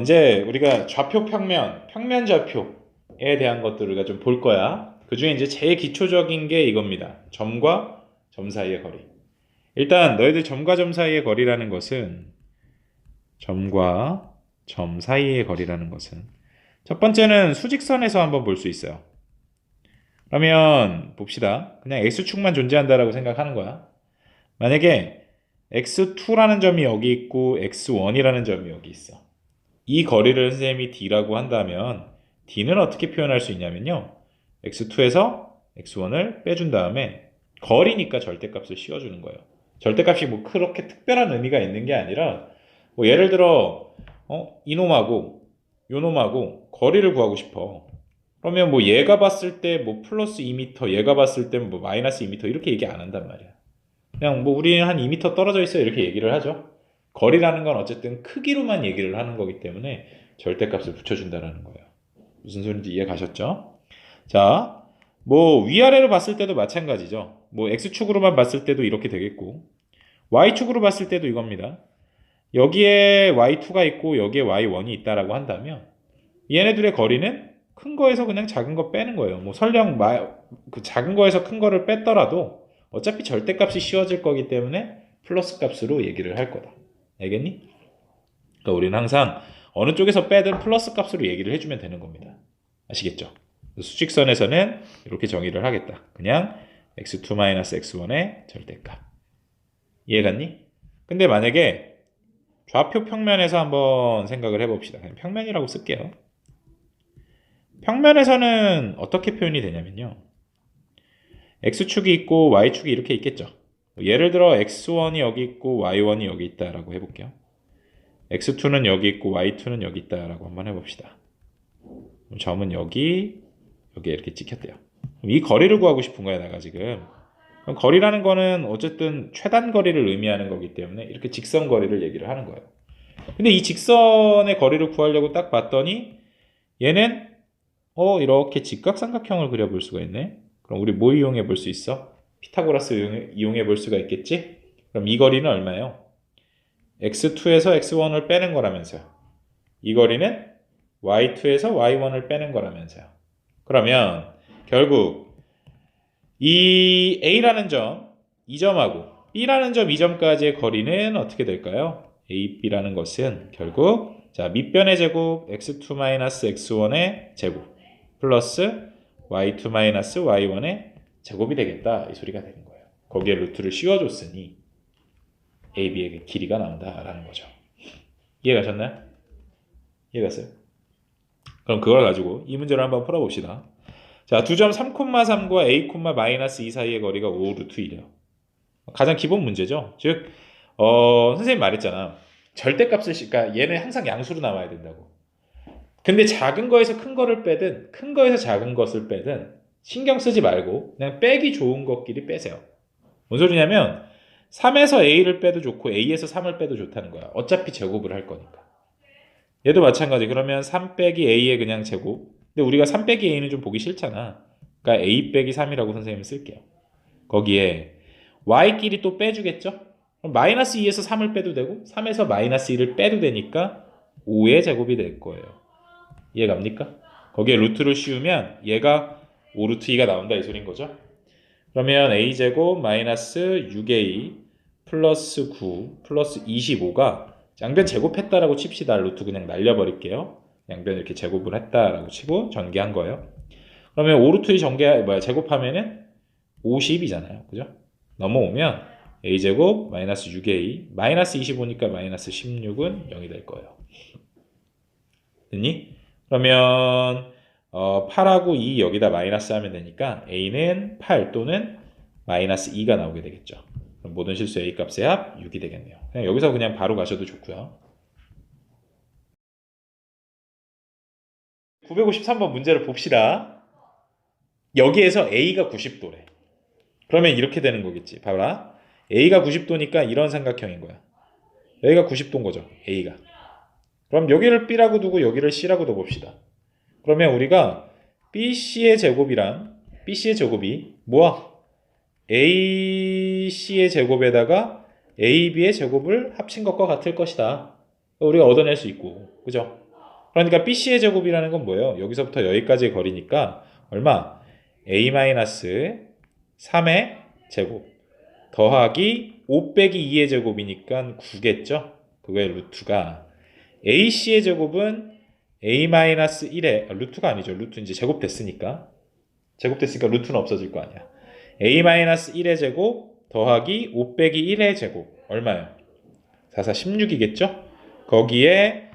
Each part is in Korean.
이제 우리가 좌표 평면, 평면 좌표에 대한 것들을 우리가 좀 볼 거야. 그 중에 이제 제일 기초적인 게 이겁니다. 점과 점 사이의 거리. 일단 너희들 점과 점 사이의 거리라는 것은 점과 점 사이의 거리라는 것은 첫 번째는 수직선에서 한번 볼 수 있어요. 그러면 봅시다. 그냥 x축만 존재한다라고 생각하는 거야. 만약에 x2라는 점이 여기 있고 x1이라는 점이 여기 있어. 이 거리를 선생님이 d라고 한다면 d는 어떻게 표현할 수 있냐면요. x2에서 x1을 빼준 다음에 거리니까 절대값을 씌워주는 거예요. 절대값이 뭐 그렇게 특별한 의미가 있는 게 아니라 뭐 예를 들어 이놈하고 요놈하고 거리를 구하고 싶어. 그러면 뭐 얘가 봤을 때 뭐 플러스 2m, 얘가 봤을 때 뭐 마이너스 2m 이렇게 얘기 안 한단 말이야. 그냥 뭐 우리는 한 2m 떨어져 있어 이렇게 얘기를 하죠. 거리라는 건 어쨌든 크기로만 얘기를 하는 거기 때문에 절대값을 붙여준다는 거예요. 무슨 소리인지 이해 가셨죠? 자, 뭐 위아래로 봤을 때도 마찬가지죠. 뭐 x축으로만 봤을 때도 이렇게 되겠고 y축으로 봤을 때도 이겁니다. 여기에 y2가 있고 여기에 y1이 있다라고 한다면 얘네들의 거리는 큰 거에서 그냥 작은 거 빼는 거예요. 뭐 설령 그 작은 거에서 큰 거를 뺐더라도 어차피 절대값이 씌워질 거기 때문에 플러스 값으로 얘기를 할 거다. 알겠니? 그러니까 우리는 항상 어느 쪽에서 빼든 플러스 값으로 얘기를 해주면 되는 겁니다. 아시겠죠? 수직선에서는 이렇게 정의를 하겠다. 그냥 x2-x1의 절대값. 이해갔니? 근데 만약에 좌표 평면에서 한번 생각을 해봅시다. 그냥 평면이라고 쓸게요. 평면에서는 어떻게 표현이 되냐면요. x축이 있고 y축이 이렇게 있겠죠. 예를 들어 x1이 여기 있고 y1이 여기 있다라고 해볼게요. x2는 여기 있고 y2는 여기 있다라고 한번 해봅시다. 점은 여기, 여기에 이렇게 찍혔대요. 이 거리를 구하고 싶은 거야, 내가 지금. 그럼 거리라는 거는 어쨌든 최단 거리를 의미하는 거기 때문에 이렇게 직선 거리를 얘기를 하는 거예요. 근데 이 직선의 거리를 구하려고 딱 봤더니 얘는 이렇게 직각삼각형을 그려볼 수가 있네. 그럼 우리 뭐 이용해 볼 수 있어? 피타고라스 이용해 볼 수가 있겠지? 그럼 이 거리는 얼마예요? x2에서 x1을 빼는 거라면서요. 이 거리는 y2에서 y1을 빼는 거라면서요. 그러면 결국 이 a라는 점, 이 점하고 b라는 점, 이 점까지의 거리는 어떻게 될까요? a, b라는 것은 결국 자 밑변의 제곱 x2-x1의 제곱 플러스 y2-y1의 제곱이 되겠다. 이 소리가 되는 거예요. 거기에 루트를 씌워줬으니 a, b의 길이가 나온다라는 거죠. 이해가셨나요? 이해갔어요? 그럼 그걸 가지고 이 문제를 한번 풀어봅시다. 자, 두 점 3,3과 a,-2 사이의 거리가 5 루트 1이에요. 가장 기본 문제죠. 즉, 선생님 말했잖아. 절대값을, 그러니까 얘는 항상 양수로 나와야 된다고. 근데 작은 거에서 큰 거를 빼든, 큰 거에서 작은 것을 빼든, 신경 쓰지 말고, 그냥 빼기 좋은 것끼리 빼세요. 뭔 소리냐면, 3에서 a를 빼도 좋고, a에서 3을 빼도 좋다는 거야. 어차피 제곱을 할 거니까. 얘도 마찬가지. 그러면 3 빼기 a의 그냥 제곱. 근데 우리가 3 빼기 a는 좀 보기 싫잖아. 그러니까 a 빼기 3이라고 선생님이 쓸게요. 거기에 y끼리 또 빼주겠죠? 그럼 마이너스 2에서 3을 빼도 되고 3에서 마이너스 1을 빼도 되니까 5의 제곱이 될 거예요. 이해갑니까? 거기에 루트를 씌우면 얘가 5 루트 2가 나온다 이 소린 거죠. 그러면 a제곱 마이너스 6a 플러스 9 플러스 25가 양변 제곱했다라고 칩시다. 루트 그냥 날려버릴게요. 양변 이렇게 제곱을 했다라고 치고 전개한 거예요. 그러면 5루트 제곱하면은 50이잖아요. 그죠? 넘어오면 a제곱 마이너스 6a 마이너스 25니까 마이너스 16은 0이 될 거예요. 됐니? 그러면 8하고 2 여기다 마이너스 하면 되니까 a는 8 또는 마이너스 2가 나오게 되겠죠. 그럼 모든 실수 a 값의 합 6이 되겠네요. 그냥 여기서 그냥 바로 가셔도 좋고요. 953번 문제를 봅시다. 여기에서 a가 90도래. 그러면 이렇게 되는 거겠지. 봐라. a가 90도니까 이런 삼각형인 거야. 여기가 90도인 거죠. a가. 그럼 여기를 b라고 두고 여기를 c라고 둬봅시다. 그러면 우리가 bc의 제곱이랑 bc의 제곱이 뭐야? ac의 제곱에다가 ab의 제곱을 합친 것과 같을 것이다. 우리가 얻어낼 수 있고, 그죠? 그러니까 BC의 제곱이라는 건 뭐예요? 여기서부터 여기까지의 거리니까 얼마? A-3의 제곱 더하기 5 빼기 2의 제곱이니까 9겠죠? 그거의 루트가 AC의 제곱은 A-1의 루트가 아니죠. 루트 이제 제곱됐으니까 루트는 없어질 거 아니야. A-1의 제곱 더하기 5 빼기 1의 제곱 얼마예요? 4, 4, 16이겠죠? 거기에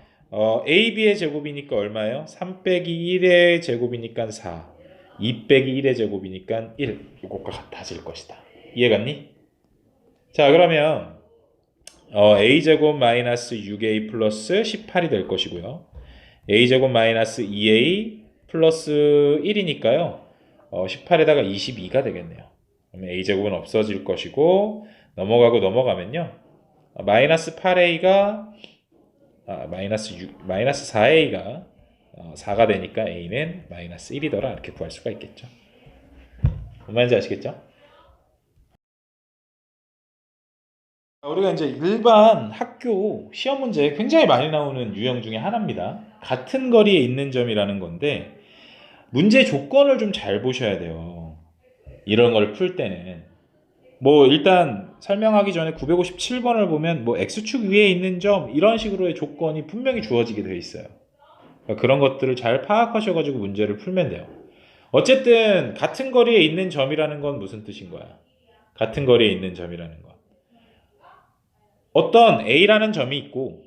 AB의 제곱이니까 얼마예요? 3 빼기 1의 제곱이니까 4 2 빼기 1의 제곱이니까 1 이것과 같아질 것이다. 이해갔니? 자 그러면 A제곱 마이너스 6A 플러스 18이 될 것이고요. A제곱 마이너스 2A 플러스 1이니까요. 18에다가 22가 되겠네요. 그러면 A제곱은 없어질 것이고 넘어가면요. 마이너스 8A가 마이너스 4A가 4가 되니까 A는 마이너스 1이더라 이렇게 구할 수가 있겠죠. 뭔 말인지 아시겠죠? 우리가 이제 일반 학교 시험 문제에 굉장히 많이 나오는 유형 중에 하나입니다. 같은 거리에 있는 점이라는 건데 문제 조건을 좀 잘 보셔야 돼요. 이런 걸 풀 때는 뭐 일단 설명하기 전에 957번을 보면 뭐 X축 위에 있는 점 이런 식으로의 조건이 분명히 주어지게 되어 있어요. 그러니까 그런 것들을 잘 파악하셔가지고 문제를 풀면 돼요. 어쨌든 같은 거리에 있는 점이라는 건 무슨 뜻인 거야? 같은 거리에 있는 점이라는 건 어떤 A라는 점이 있고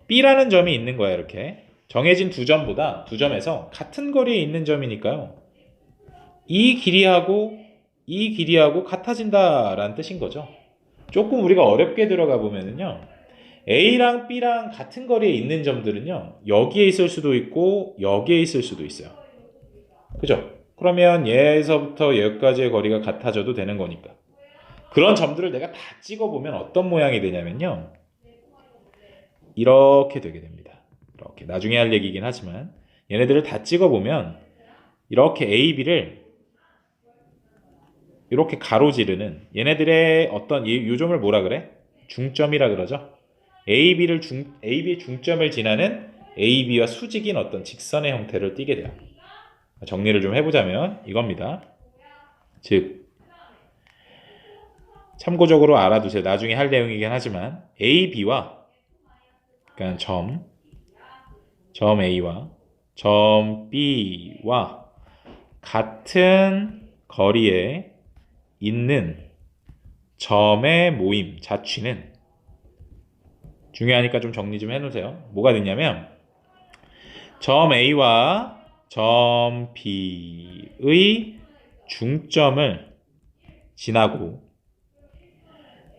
B라는 점이 있는 거야. 이렇게 정해진 두 점에서 같은 거리에 있는 점이니까요. 이 길이하고 같아진다라는 뜻인 거죠. 조금 우리가 어렵게 들어가 보면은요. A랑 B랑 같은 거리에 있는 점들은요. 여기에 있을 수도 있고 여기에 있을 수도 있어요. 그죠? 그러면 얘에서부터 여기까지의 거리가 같아져도 되는 거니까. 그런 점들을 내가 다 찍어보면 어떤 모양이 되냐면요. 이렇게 되게 됩니다. 이렇게 나중에 할 얘기긴 하지만 얘네들을 다 찍어보면 이렇게 A, B를 이렇게 가로지르는 얘네들의 어떤 이 요점을 뭐라 그래? 중점이라 그러죠. AB의 중점을 지나는 AB와 수직인 어떤 직선의 형태를 띠게 돼요. 정리를 좀 해보자면 이겁니다. 즉 참고적으로 알아두세요. 나중에 할 내용이긴 하지만 AB와 그러니까 점 A와 점 B와 같은 거리에 있는 점의 모임, 자취는 중요하니까 좀 정리 좀 해놓으세요. 뭐가 되냐면 점 A와 점 B의 중점을 지나고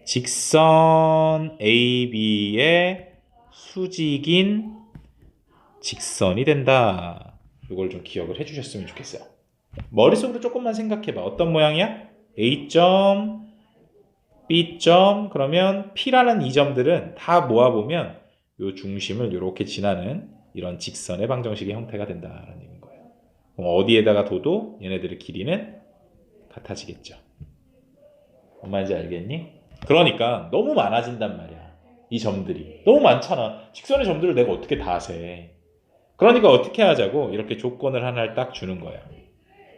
직선 AB의 수직인 직선이 된다. 이걸 좀 기억을 해주셨으면 좋겠어요. 머릿속으로 조금만 생각해봐. 어떤 모양이야? A점, B점, 그러면 P라는 이 점들은 다 모아보면 이 중심을 이렇게 지나는 이런 직선의 방정식의 형태가 된다는 얘기인 거예요. 그럼 어디에다가 둬도 얘네들의 길이는 같아지겠죠. 뭔 말인지 알겠니? 그러니까 너무 많아진단 말이야. 이 점들이. 너무 많잖아. 직선의 점들을 내가 어떻게 다 세. 그러니까 어떻게 하자고 이렇게 조건을 하나를 딱 주는 거예요.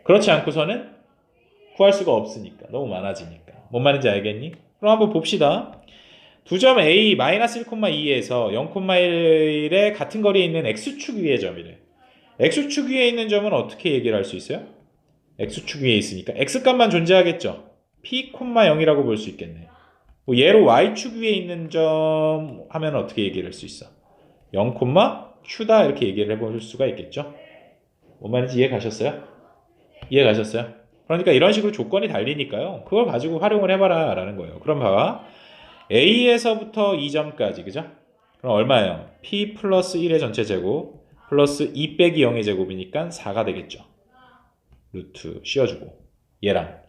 그렇지 않고서는 구할 수가 없으니까. 너무 많아지니까. 뭔 말인지 알겠니? 그럼 한번 봅시다. 두 점 A 마이너스 1,2에서 0,1의 같은 거리에 있는 X축 위의 점이래. X축 위에 있는 점은 어떻게 얘기를 할 수 있어요? X축 위에 있으니까 X값만 존재하겠죠. P,0이라고 볼 수 있겠네. 뭐 얘로 Y축 위에 있는 점 하면 어떻게 얘기를 할 수 있어? 0,Q다 이렇게 얘기를 해볼 수가 있겠죠. 뭔 말인지 이해 가셨어요? 이해 가셨어요? 그러니까 이런 식으로 조건이 달리니까요. 그걸 가지고 활용을 해봐라 라는 거예요. 그럼 봐봐. A에서부터 2점까지 그죠? 그럼 얼마예요? P 플러스 1의 전체 제곱 플러스 2 빼기 0의 제곱이니까 4가 되겠죠. 루트 씌워주고 얘랑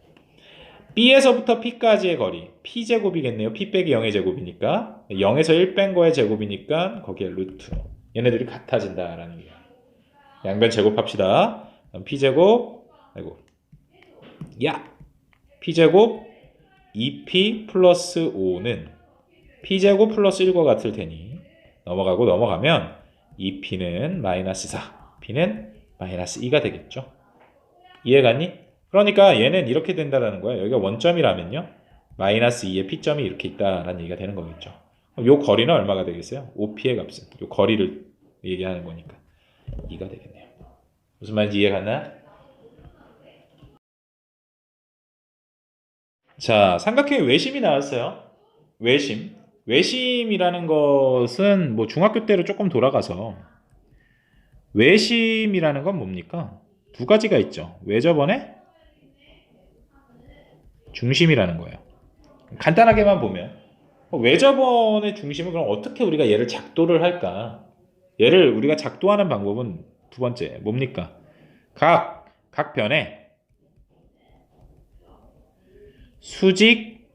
B에서부터 P까지의 거리 P제곱이겠네요. P 빼기 0의 제곱이니까 0에서 1 뺀 거의 제곱이니까 거기에 루트 얘네들이 같아진다라는 거예요. 양변 제곱합시다. P제곱 P제곱 2P 플러스 5는 P제곱 플러스 1과 같을 테니 넘어가고 넘어가면 이 P는 마이너스 4, P는 마이너스 2가 되겠죠. 이해갔니? 그러니까 얘는 이렇게 된다라는 거야. 여기가 원점이라면요. 마이너스 2의 P점이 이렇게 있다라는 얘기가 되는 거겠죠. 그럼 요 거리는 얼마가 되겠어요? OP의 값은. 요 거리를 얘기하는 거니까 2가 되겠네요. 무슨 말인지 이해갔나? 자, 삼각형의 외심이 나왔어요. 외심. 외심이라는 것은 뭐 중학교 때로 조금 돌아가서 외심이라는 건 뭡니까? 두 가지가 있죠. 외접원의 중심이라는 거예요. 간단하게만 보면 외접원의 중심은 그럼 어떻게 우리가 얘를 작도를 할까? 얘를 우리가 작도하는 방법은 두 번째 뭡니까? 각 변에 수직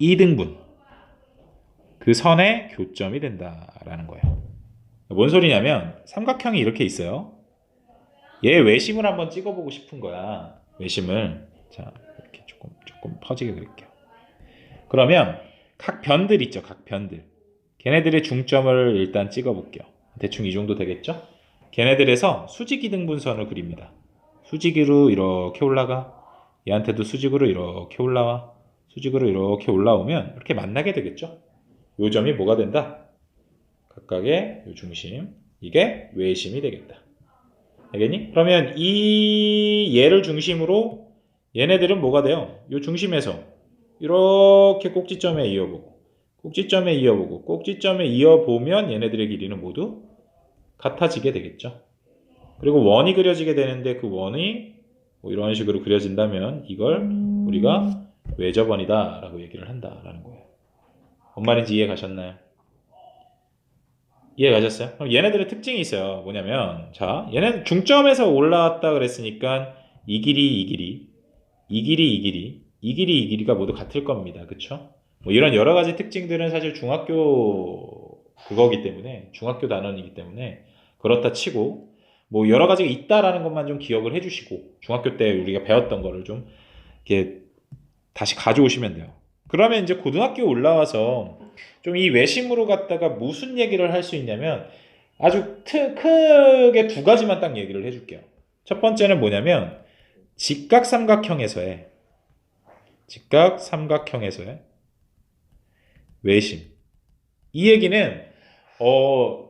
2등분 그 선의 교점이 된다라는 거예요. 뭔 소리냐면 삼각형이 이렇게 있어요. 얘 외심을 한번 찍어보고 싶은 거야. 외심을 자 이렇게 조금 퍼지게 그릴게요. 그러면 각 변들 있죠. 각 변들. 걔네들의 중점을 일단 찍어볼게요. 대충 이 정도 되겠죠? 걔네들에서 수직 2등분선을 그립니다. 수직으로 이렇게 올라가. 얘한테도 수직으로 이렇게 올라와. 수직으로 이렇게 올라오면 이렇게 만나게 되겠죠? 요 점이 뭐가 된다? 각각의 요 중심. 이게 외심이 되겠다. 알겠니? 그러면 이 얘를 중심으로 얘네들은 뭐가 돼요? 요 중심에서 이렇게 꼭지점에 이어보고 꼭지점에 이어보고 꼭지점에 이어보면 얘네들의 길이는 모두 같아지게 되겠죠. 그리고 원이 그려지게 되는데 그 원이 뭐 이런 식으로 그려진다면 이걸 우리가 외접원이다 라고 얘기를 한다라는 거예요. 뭔 말인지 이해 가셨나요? 이해 가셨어요? 그럼 얘네들의 특징이 있어요. 뭐냐면 자 얘는 중점에서 올라왔다 그랬으니까 이 길이 이 길이 이 길이 이 길이 이 길이 이 길이가 모두 같을 겁니다. 그쵸? 뭐 이런 여러 가지 특징들은 사실 중학교 그거기 때문에 중학교 단원이기 때문에 그렇다 치고 뭐 여러 가지가 있다라는 것만 좀 기억을 해주시고 중학교 때 우리가 배웠던 거를 좀 이렇게 다시 가져오시면 돼요. 그러면 이제 고등학교 올라와서 좀 이 외심으로 갖다가 무슨 얘기를 할 수 있냐면 아주 크게 두 가지만 딱 얘기를 해줄게요. 첫 번째는 뭐냐면 직각삼각형에서의 외심. 이 얘기는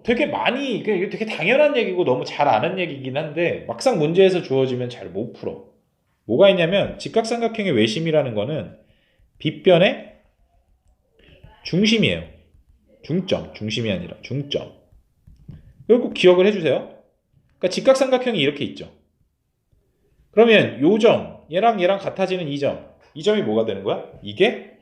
되게 많이 이게 되게 당연한 얘기고 너무 잘 아는 얘기긴 한데 막상 문제에서 주어지면 잘 못 풀어. 뭐가 있냐면 직각삼각형의 외심이라는 거는 빗변의 중심이에요. 중심이 아니라 중점. 이걸 꼭 기억을 해주세요. 그러니까 직각삼각형이 이렇게 있죠. 그러면 요 점, 얘랑 같아지는 이 점이 뭐가 되는 거야? 이게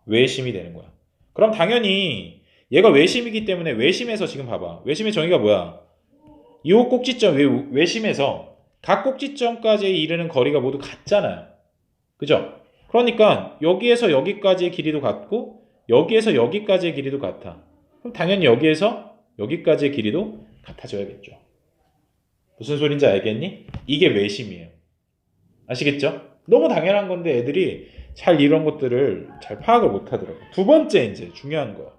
외심이 되는 거야. 그럼 당연히 얘가 외심이기 때문에 외심에서 지금 봐봐. 외심의 정의가 뭐야? 이 꼭지점 외심에서 각 꼭지점까지 이르는 거리가 모두 같잖아요. 그죠? 그러니까 여기에서 여기까지의 길이도 같고 여기에서 여기까지의 길이도 같아. 그럼 당연히 여기에서 여기까지의 길이도 같아져야겠죠. 무슨 소린지 알겠니? 이게 외심이에요. 아시겠죠? 너무 당연한 건데 애들이 잘 이런 것들을 잘 파악을 못 하더라고요. 두 번째 이제 중요한 거.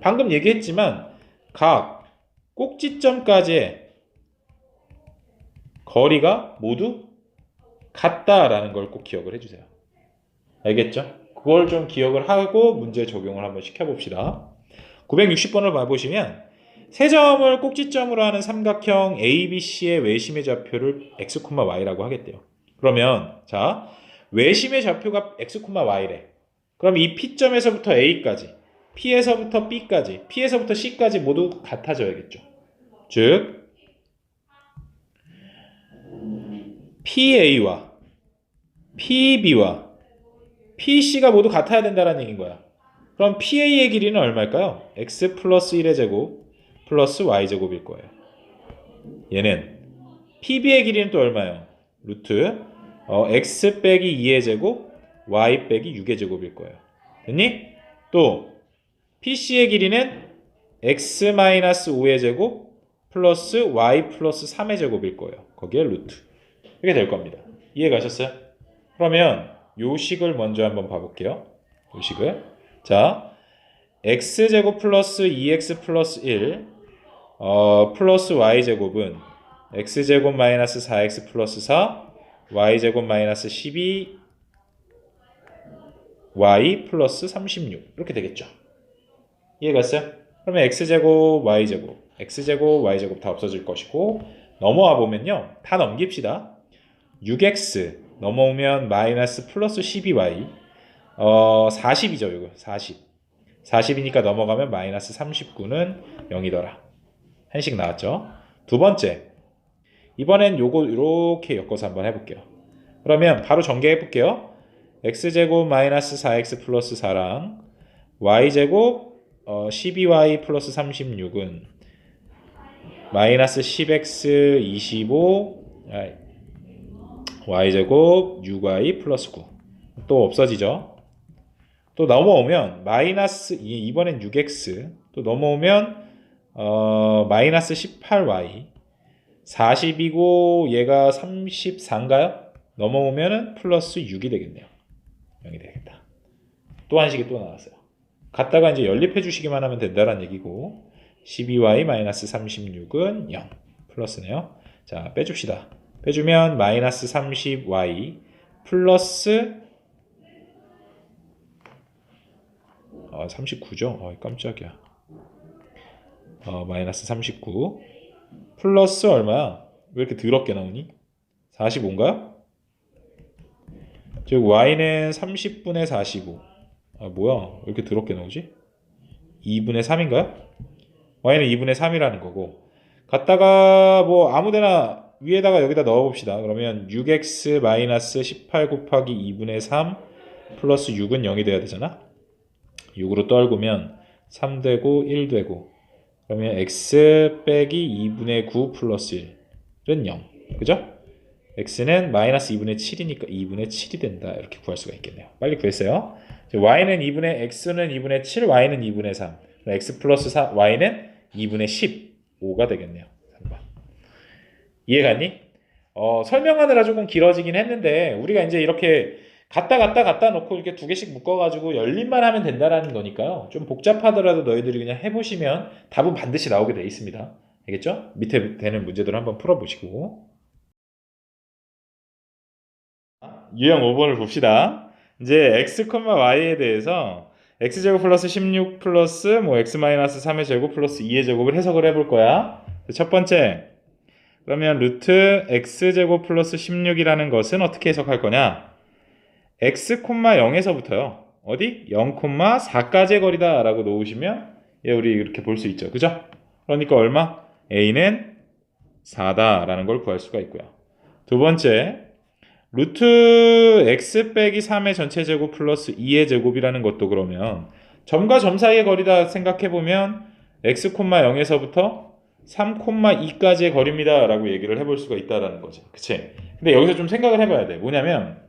방금 얘기했지만 각 꼭지점까지의 거리가 모두 같다라는 걸 꼭 기억을 해주세요. 알겠죠? 그걸 좀 기억을 하고 문제 적용을 한번 시켜봅시다. 960번을 봐보시면 세 점을 꼭지점으로 하는 삼각형 ABC의 외심의 좌표를 x, y라고 하겠대요. 그러면 자 외심의 좌표가 x, y래. 그럼 이 P점에서부터 A까지, P에서부터 B까지, P에서부터 C까지 모두 같아져야겠죠. 즉 PA와 PB와 PC가 모두 같아야 된다는 얘기인 거야. 그럼 PA의 길이는 얼마일까요? x 플러스 1의 제곱 플러스 y제곱일 거예요. 얘는 PB의 길이는 또 얼마예요? 루트 x 빼기 2의 제곱 y 빼기 6의 제곱일 거예요. 됐니? 또 PC의 길이는 x 마이너스 5의 제곱 플러스 y 플러스 3의 제곱일 거예요. 거기에 루트. 이렇게 될 겁니다. 이해 가셨어요? 그러면 요 식을 먼저 한번 봐볼게요. 요 식을. 자, x제곱 플러스 2x 플러스 1 플러스 y제곱은 x제곱 마이너스 4x 플러스 4 y제곱 마이너스 12 y 플러스 36 이렇게 되겠죠. 이해갔어요? 그러면 x제곱 y제곱 다 없어질 것이고 넘어와 보면요. 다 넘깁시다. 6x 넘어오면 마이너스 플러스 12y 40이죠. 이거 40이니까 넘어가면 마이너스 39는 0이더라. 한식 나왔죠. 두 번째, 이번엔 요거 이렇게 엮어서 한번 해볼게요. 그러면 바로 전개해 볼게요. x제곱 마이너스 4x 플러스 4랑 y제곱 12y 플러스 36은 마이너스 10x 25 y제곱 6y 플러스 9 또 없어지죠. 또 넘어오면 마이너스 이번엔 6x 또 넘어오면 마이너스 18y 40이고 얘가 34인가요? 넘어오면은 플러스 6이 되겠네요. 0이 되겠다. 또 한식이 또 나왔어요. 갖다가 이제 연립해 주시기만 하면 된다는 얘기고 12y 마이너스 36은 0 플러스네요. 자 빼줍시다. 빼주면 마이너스 30y 플러스 39죠? 깜짝이야. 마이너스 39 플러스 얼마야? 왜 이렇게 더럽게 나오니? 45인가요? 즉 y는 30분의 45 뭐야? 왜 이렇게 더럽게 나오지? 2분의 3인가요? y는 2분의 3이라는 거고 갖다가 뭐 아무데나 위에다가 여기다 넣어봅시다. 그러면 6x 마이너스 18 곱하기 2분의 3 플러스 6은 0이 돼야 되잖아. 6으로 떨구면 3 되고 1 되고 그러면 x 빼기 2분의 9 플러스 1은 0 그죠? x는 마이너스 2분의 7이니까 2분의 7이 된다. 이렇게 구할 수가 있겠네요. 빨리 구했어요. y는 2분의 x는 2분의 7 y는 2분의 3 x 플러스 4 y는 2분의 15가 되겠네요. 3번. 이해갔니? 설명하느라 조금 길어지긴 했는데 우리가 이제 이렇게 갖다 놓고 이렇게 두 개씩 묶어가지고 열림만 하면 된다라는 거니까요. 좀 복잡하더라도 너희들이 그냥 해보시면 답은 반드시 나오게 돼 있습니다. 알겠죠? 밑에 되는 문제들 한번 풀어보시고 유형 5번을 봅시다. 이제 x, y에 대해서 x제곱 플러스 16 플러스 뭐 x 마이너스 3의 제곱 플러스 2의 제곱을 해석을 해볼 거야. 첫 번째 그러면 루트 x제곱 플러스 16이라는 것은 어떻게 해석할 거냐? x, 0에서부터요. 어디? 0, 4까지의 거리다 라고 놓으시면 우리 이렇게 볼 수 있죠. 그죠? 그러니까 얼마? a는 4다 라는 걸 구할 수가 있고요. 두 번째 루트 x 빼기 3의 전체 제곱 플러스 2의 제곱이라는 것도 그러면 점과 점 사이의 거리다 생각해보면 x, 0에서부터 3,2까지의 거리입니다 라고 얘기를 해볼 수가 있다는 거죠. 그치? 근데 여기서 좀 생각을 해봐야 돼. 뭐냐면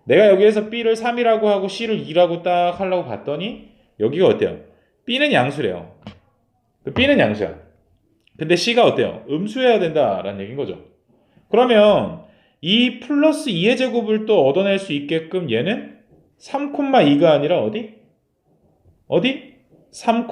내가 여기에서 b를 3이라고 하고 c를 2라고 딱 하려고 봤더니 여기가 어때요? b는 양수래요. b는 양수야. 근데 c가 어때요? 음수여야 된다라는 얘기인 거죠. 그러면 이 플러스 2의 제곱을 또 얻어낼 수 있게끔 얘는 3,2가 아니라 어디? 3,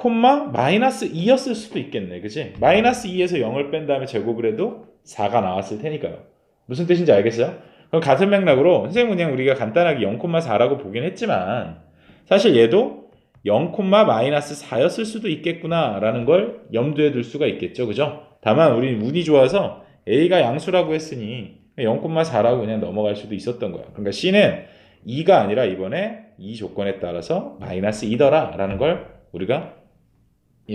마이너스 2였을 수도 있겠네. 그치? 마이너스 2에서 0을 뺀 다음에 제곱을 해도 4가 나왔을 테니까요. 무슨 뜻인지 알겠어요? 그럼 같은 맥락으로 선생님은 그냥 우리가 간단하게 0,4라고 보긴 했지만 사실 얘도 0, 마이너스 4였을 수도 있겠구나 라는 걸 염두에 둘 수가 있겠죠. 그죠? 다만 우리는 운이 좋아서 A가 양수라고 했으니 0,4라고 그냥 넘어갈 수도 있었던 거야. 그러니까 C는 2가 아니라 이번에 이 조건에 따라서 마이너스 2더라 라는 걸 우리가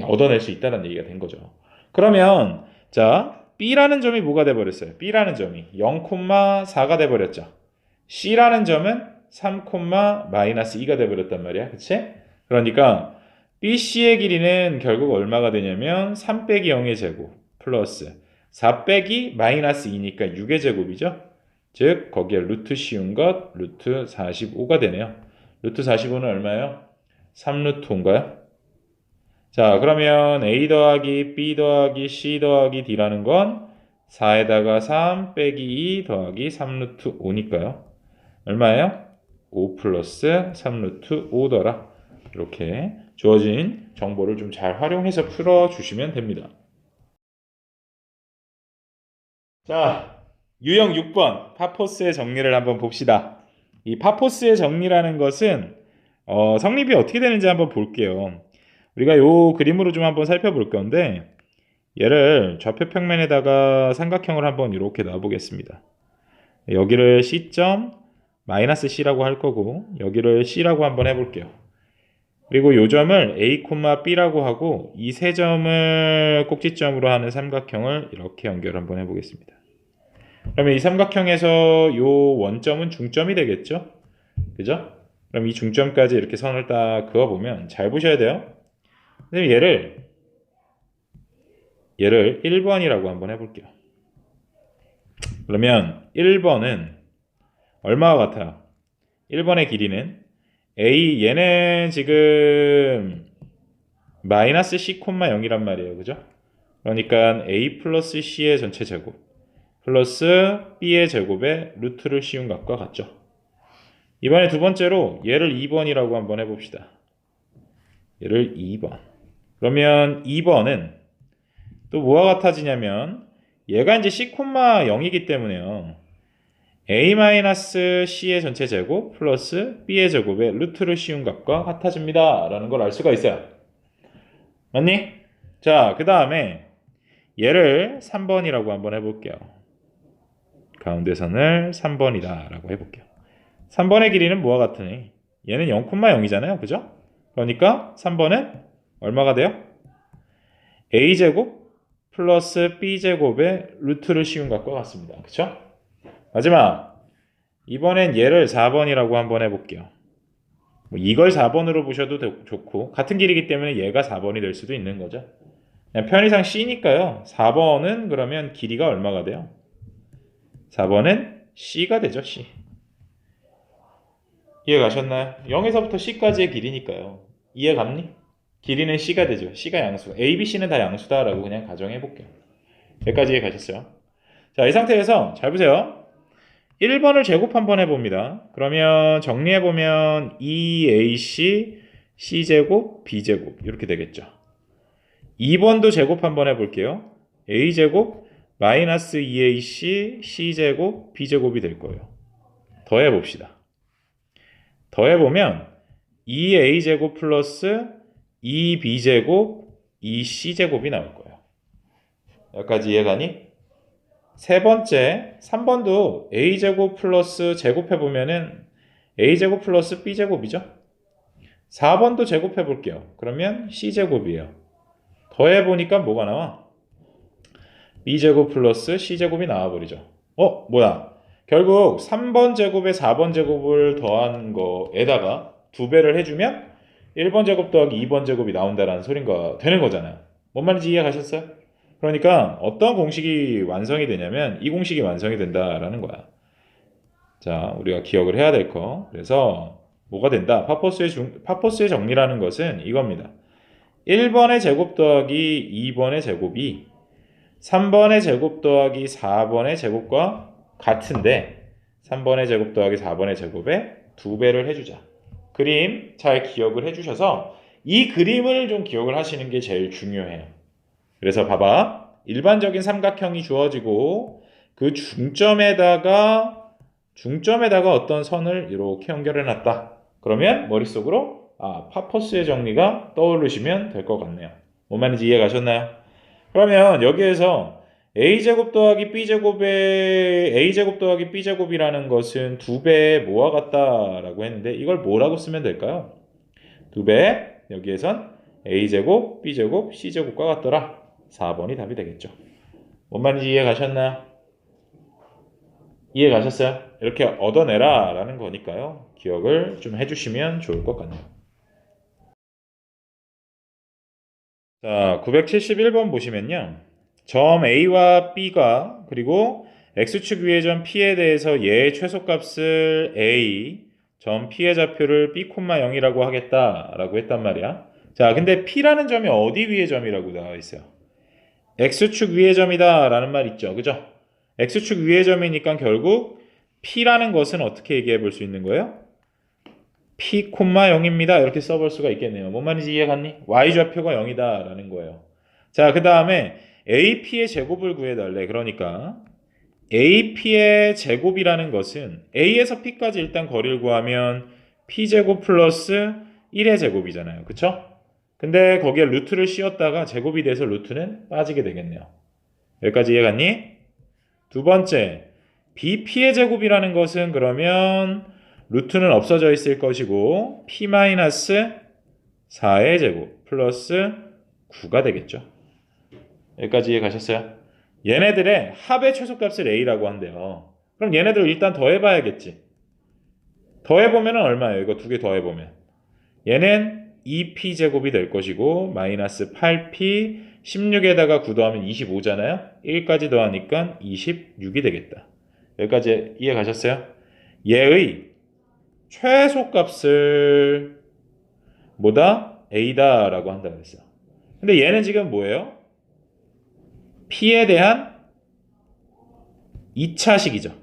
얻어낼 수 있다는 얘기가 된 거죠. 그러면 자 B라는 점이 뭐가 돼버렸어요? B라는 점이 0,4가 돼버렸죠. C라는 점은 3, 마이너스 2가 돼버렸단 말이야. 그치? 그러니까 BC의 길이는 결국 얼마가 되냐면 3 빼기 0의 제곱 플러스 4 빼기 마이너스 2니까 6의 제곱이죠. 즉 거기에 루트 씌운 것 루트 45가 되네요. 루트 45는 얼마예요? 3루트 5인가요? 자 그러면 A 더하기 B 더하기 C 더하기 D라는 건 4에다가 3 빼기 2 더하기 3루트 5니까요. 얼마예요? 5 플러스 3루트 5더라. 이렇게 주어진 정보를 좀 잘 활용해서 풀어주시면 됩니다. 자, 유형 6번 파포스의 정리를 한번 봅시다. 이 파포스의 정리라는 것은 성립이 어떻게 되는지 한번 볼게요. 우리가 요 그림으로 좀 한번 살펴볼 건데 얘를 좌표 평면에다가 삼각형을 한번 이렇게 놔보겠습니다. 여기를 C점 마이너스 C라고 할 거고 여기를 C라고 한번 해볼게요. 그리고 요 점을 A, B라고 하고 이 세 점을 꼭지점으로 하는 삼각형을 이렇게 연결 한번 해보겠습니다. 그러면 이 삼각형에서 요 원점은 중점이 되겠죠? 그죠? 그럼 이 중점까지 이렇게 선을 딱 그어보면 잘 보셔야 돼요. 얘를 1번이라고 한번 해볼게요. 그러면 1번은 얼마와 같아요? 1번의 길이는 얘는 지금 마이너스 C, 0이란 말이에요. 그죠? 그러니까 A 플러스 C의 전체 제곱 플러스 B의 제곱에 루트를 씌운 값과 같죠. 이번에 두 번째로 얘를 2번이라고 한번 해봅시다. 얘를 2번. 그러면 2번은 또 뭐와 같아지냐면 얘가 이제 C, 0이기 때문에요. A-C의 전체 제곱 플러스 B의 제곱에 루트를 씌운 값과 같아집니다. 라는 걸 알 수가 있어요. 맞니? 자, 그 다음에 얘를 3번이라고 한번 해볼게요. 가운데 선을 3번이다 라고 해볼게요. 3번의 길이는 뭐와 같으니? 얘는 0,0이잖아요. 그죠? 그러니까 3번은 얼마가 돼요? A제곱 플러스 B제곱에 루트를 씌운 값과 같습니다. 그쵸? 마지막 이번엔 얘를 4번이라고 한번 해볼게요. 이걸 4번으로 보셔도 좋고 같은 길이기 때문에 얘가 4번이 될 수도 있는 거죠. 그냥 편의상 C니까요. 4번은 그러면 길이가 얼마가 돼요? 4번은 C가 되죠. C. 이해 가셨나요? 0에서부터 C까지의 길이니까요. 이해 갔니? 길이는 C가 되죠. C가 양수. A, B, C는 다 양수다라고 그냥 가정해 볼게요. 여기까지 이해 가셨어요? 자, 이 상태에서 잘 보세요. 1번을 제곱 한번 해봅니다. 그러면 정리해보면 2AC, C제곱, B제곱 이렇게 되겠죠. 2번도 제곱 한번 해볼게요. A제곱, 마이너스 2AC, C제곱, B제곱이 될 거예요. 더해봅시다. 더해보면 2A제곱 플러스 2B제곱, 2C제곱이 나올 거예요. 여기까지 이해가니? 세 번째, 3번도 A제곱 플러스 제곱해보면은 A제곱 플러스 B제곱이죠. 4번도 제곱해볼게요. 그러면 C제곱이에요. 더해보니까 뭐가 나와? B제곱 플러스 C제곱이 나와버리죠. 뭐야? 결국 3번 제곱에 4번 제곱을 더한 거에다가 2배를 해주면 1번 제곱 더하기 2번 제곱이 나온다라는 소린가 되는 거잖아요. 뭔 말인지 이해 가셨어요? 그러니까 어떤 공식이 완성이 되냐면 이 공식이 완성이 된다라는 거야. 자, 우리가 기억을 해야 될 거. 그래서 뭐가 된다? 파포스의 정리라는 것은 이겁니다. 1번의 제곱 더하기 2번의 제곱이 3번의 제곱 더하기 4번의 제곱과 같은데 3번의 제곱 더하기 4번의 제곱에 2배를 해주자. 그림 잘 기억을 해주셔서 이 그림을 좀 기억을 하시는 게 제일 중요해요. 그래서 봐봐. 일반적인 삼각형이 주어지고 그 중점에다가 어떤 선을 이렇게 연결해 놨다. 그러면 머릿속으로 파포스의 정리가 떠오르시면 될 것 같네요. 뭔 말인지 이해 가셨나요? 그러면 여기에서 A제곱 더하기 B제곱의 A제곱 더하기 B제곱이라는 것은 2배의 뭐와 같다라고 했는데 이걸 뭐라고 쓰면 될까요? 2배 여기에선 A제곱, B제곱, C제곱과 같더라. 4번이 답이 되겠죠. 뭔 말인지 이해 가셨나요? 이해 가셨어요? 이렇게 얻어내라 라는 거니까요. 기억을 좀 해주시면 좋을 것 같네요. 자, 971번 보시면요. 점 A와 B가 그리고 X축 위의 점 P에 대해서 얘의 최소값을 A, 점 P의 좌표를 B, 0이라고 하겠다라고 했단 말이야. 자, 근데 P라는 점이 어디 위의 점이라고 나와 있어요? X축 위의 점이다 라는 말 있죠. 그죠? X축 위의 점이니까 결국 P라는 것은 어떻게 얘기해 볼 수 있는 거예요? p, 0입니다. 이렇게 써볼 수가 있겠네요. 뭔 말인지 이해 갔니? y좌표가 0이다 라는 거예요. 자, 그 다음에 ap의 제곱을 구해달래. 그러니까 ap의 제곱이라는 것은 a에서 p까지 일단 거리를 구하면 p제곱 플러스 1의 제곱이잖아요. 그쵸? 근데 거기에 루트를 씌웠다가 제곱이 돼서 루트는 빠지게 되겠네요. 여기까지 이해 갔니? 두 번째, bp의 제곱이라는 것은 그러면 루트는 없어져 있을 것이고 p-4의 제곱 플러스 9가 되겠죠. 여기까지 이해 가셨어요? 얘네들의 합의 최소값을 a라고 한대요. 그럼 얘네들 일단 더해봐야겠지. 더해보면 얼마예요? 이거 두 개 더해보면 얘는 2p제곱이 될 것이고 마이너스 8p 16에다가 9 더하면 25잖아요. 1까지 더하니까 26이 되겠다. 여기까지 이해 가셨어요? 얘의 최소값을 뭐다? a다 라고 한다고 했어요. 근데 얘는 지금 뭐예요? p에 대한 2차식이죠.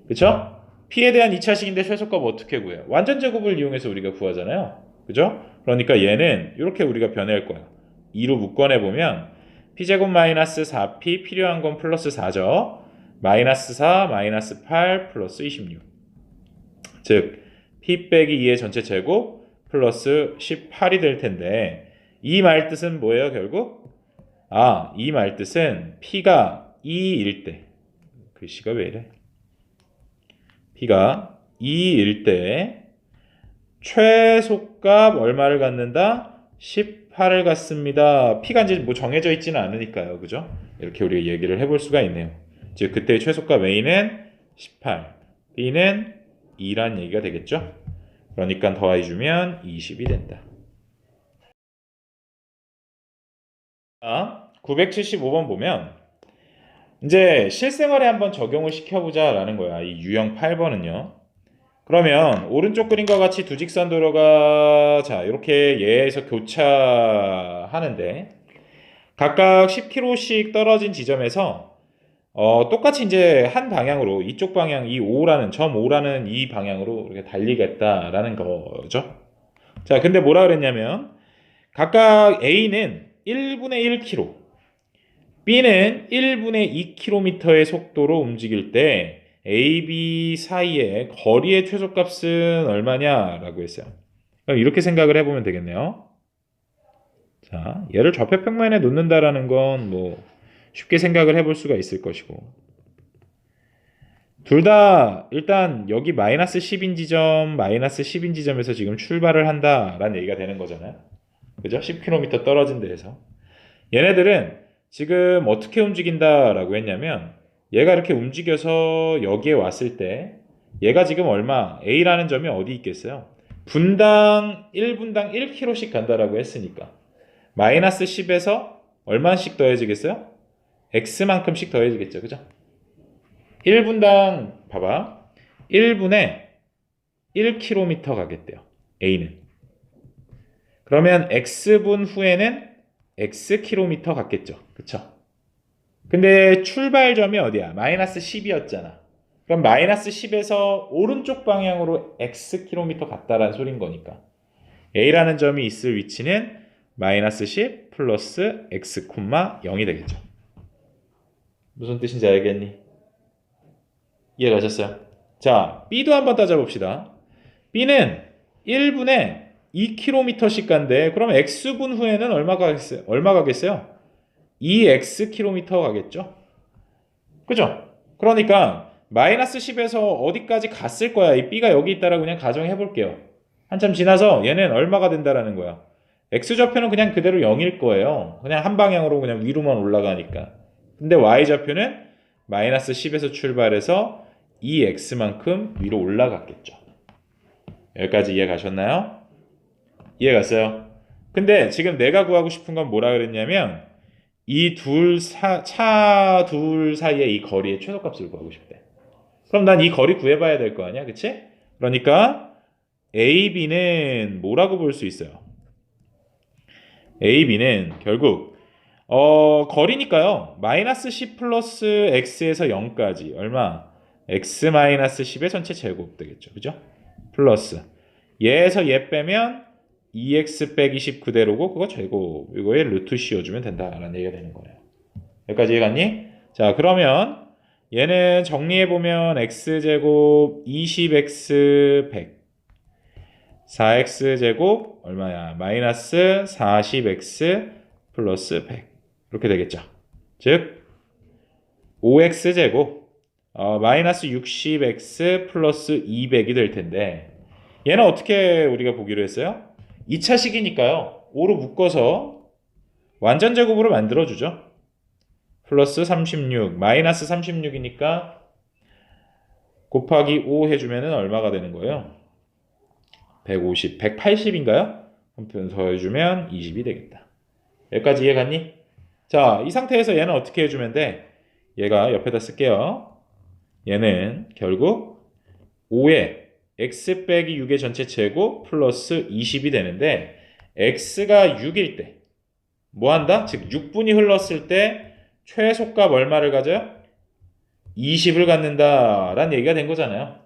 그쵸? p에 대한 2차식인데 최소값 어떻게 구해요? 완전 제곱을 이용해서 우리가 구하잖아요. 그죠? 그러니까 얘는 이렇게 우리가 변할 거야. 2로 묶어내보면 p제곱 마이너스 4p 필요한 건 플러스 4죠. 마이너스 4 마이너스 8 플러스 26. 즉 p 빼기 2의 전체 제곱 플러스 18이 될 텐데 이 말뜻은 뭐예요 결국? 이 말뜻은 p가 2일 때 글씨가 왜 이래? p가 2일 때 최소값 얼마를 갖는다? 18을 갖습니다. p가 이제 뭐 정해져 있지는 않으니까요. 그죠? 이렇게 우리가 얘기를 해볼 수가 있네요. 즉 그때의 최소값 a는 18, b는 2란 얘기가 되겠죠? 그러니까 더해주면 20이 된다. 975번 보면 이제 실생활에 한번 적용을 시켜보자 라는 거야. 이 유형 8번은요. 그러면 오른쪽 그림과 같이 두 직선 도로가 자 이렇게 얘에서 교차하는데 각각 10km씩 떨어진 지점에서 똑같이 이제 한 방향으로 이쪽 방향 이 5라는 점 5라는 이 방향으로 이렇게 달리겠다라는 거죠. 자, 근데 뭐라 그랬냐면 각각 A는 1분의 1km, B는 1분의 2km의 속도로 움직일 때 A, B 사이의 거리의 최소값은 얼마냐라고 했어요. 그럼 이렇게 생각을 해보면 되겠네요. 자, 얘를 좌표평면에 놓는다라는 건 뭐 쉽게 생각을 해볼 수가 있을 것이고 둘 다 일단 여기 마이너스 10인 지점, 마이너스 10인 지점에서 지금 출발을 한다라는 얘기가 되는 거잖아요. 그죠? 10km 떨어진 데에서 얘네들은 지금 어떻게 움직인다라고 했냐면 얘가 이렇게 움직여서 여기에 왔을 때 얘가 지금 얼마? A라는 점이 어디 있겠어요? 분당 1분당 1km씩 간다라고 했으니까 마이너스 10에서 얼마씩 더해지겠어요? X만큼씩 더해지겠죠. 그죠? 1분당 봐봐. 1분에 1km 가겠대요. A는. 그러면 X분 후에는 Xkm 갔겠죠. 그쵸? 근데 출발점이 어디야? 마이너스 10이었잖아. 그럼 마이너스 10에서 오른쪽 방향으로 Xkm 갔다라는 소린 거니까 A라는 점이 있을 위치는 마이너스 10 플러스 X, 0이 되겠죠. 무슨 뜻인지 알겠니? 이해 가셨어요? 자, B도 한번 따져봅시다. B는 1분에 2km씩 간대. 그럼 X분 후에는 얼마 가겠어요? 2Xkm 가겠죠? 그죠? 그러니까 마이너스 10에서 어디까지 갔을 거야. 이 B가 여기 있다라고 그냥 가정해 볼게요. 한참 지나서 얘는 얼마가 된다라는 거야. X좌표는 그냥 그대로 0일 거예요. 그냥 한 방향으로 그냥 위로만 올라가니까. 근데 Y좌표는 마이너스 10에서 출발해서 2X만큼 위로 올라갔겠죠. 여기까지 이해 가셨나요? 이해 갔어요? 근데 지금 내가 구하고 싶은 건 뭐라 그랬냐면 이 차 둘 사이의 이 거리의 최소값을 구하고 싶대. 그럼 난 이 거리 구해봐야 될 거 아니야? 그치? 그러니까 A, B는 뭐라고 볼 수 있어요? A, B는 결국 거리니까요. 마이너스 10 플러스 X에서 0까지 얼마? X 마이너스 10의 전체 제곱 되겠죠. 그죠? 플러스 얘에서 얘 빼면 2x 빼기 10 그대로고 그거 제곱. 이거에 루트 씌워주면 된다라는 얘기가 되는 거예요. 여기까지 이해갔니? 자, 그러면 얘는 정리해보면 x제곱 20x 100 4x제곱 얼마야? 마이너스 40x 플러스 100 이렇게 되겠죠. 즉 5x제곱 마이너스 60x 플러스 200이 될 텐데 얘는 어떻게 우리가 보기로 했어요? 2차식이니까요. 5로 묶어서 완전 제곱으로 만들어주죠. 플러스 36 마이너스 36이니까 곱하기 5 해주면 얼마가 되는 거예요? 150, 180인가요? 한 편 더 해주면 20이 되겠다. 여기까지 이해갔니? 자, 이 상태에서 얘는 어떻게 해주면 돼? 얘가 옆에다 쓸게요. 얘는 결국 5에 x 빼기 6의 전체 제곱 플러스 20이 되는데 x가 6일 때 뭐 한다? 즉 6분이 흘렀을 때 최소값 얼마를 가져요? 20을 갖는다라는 얘기가 된 거잖아요.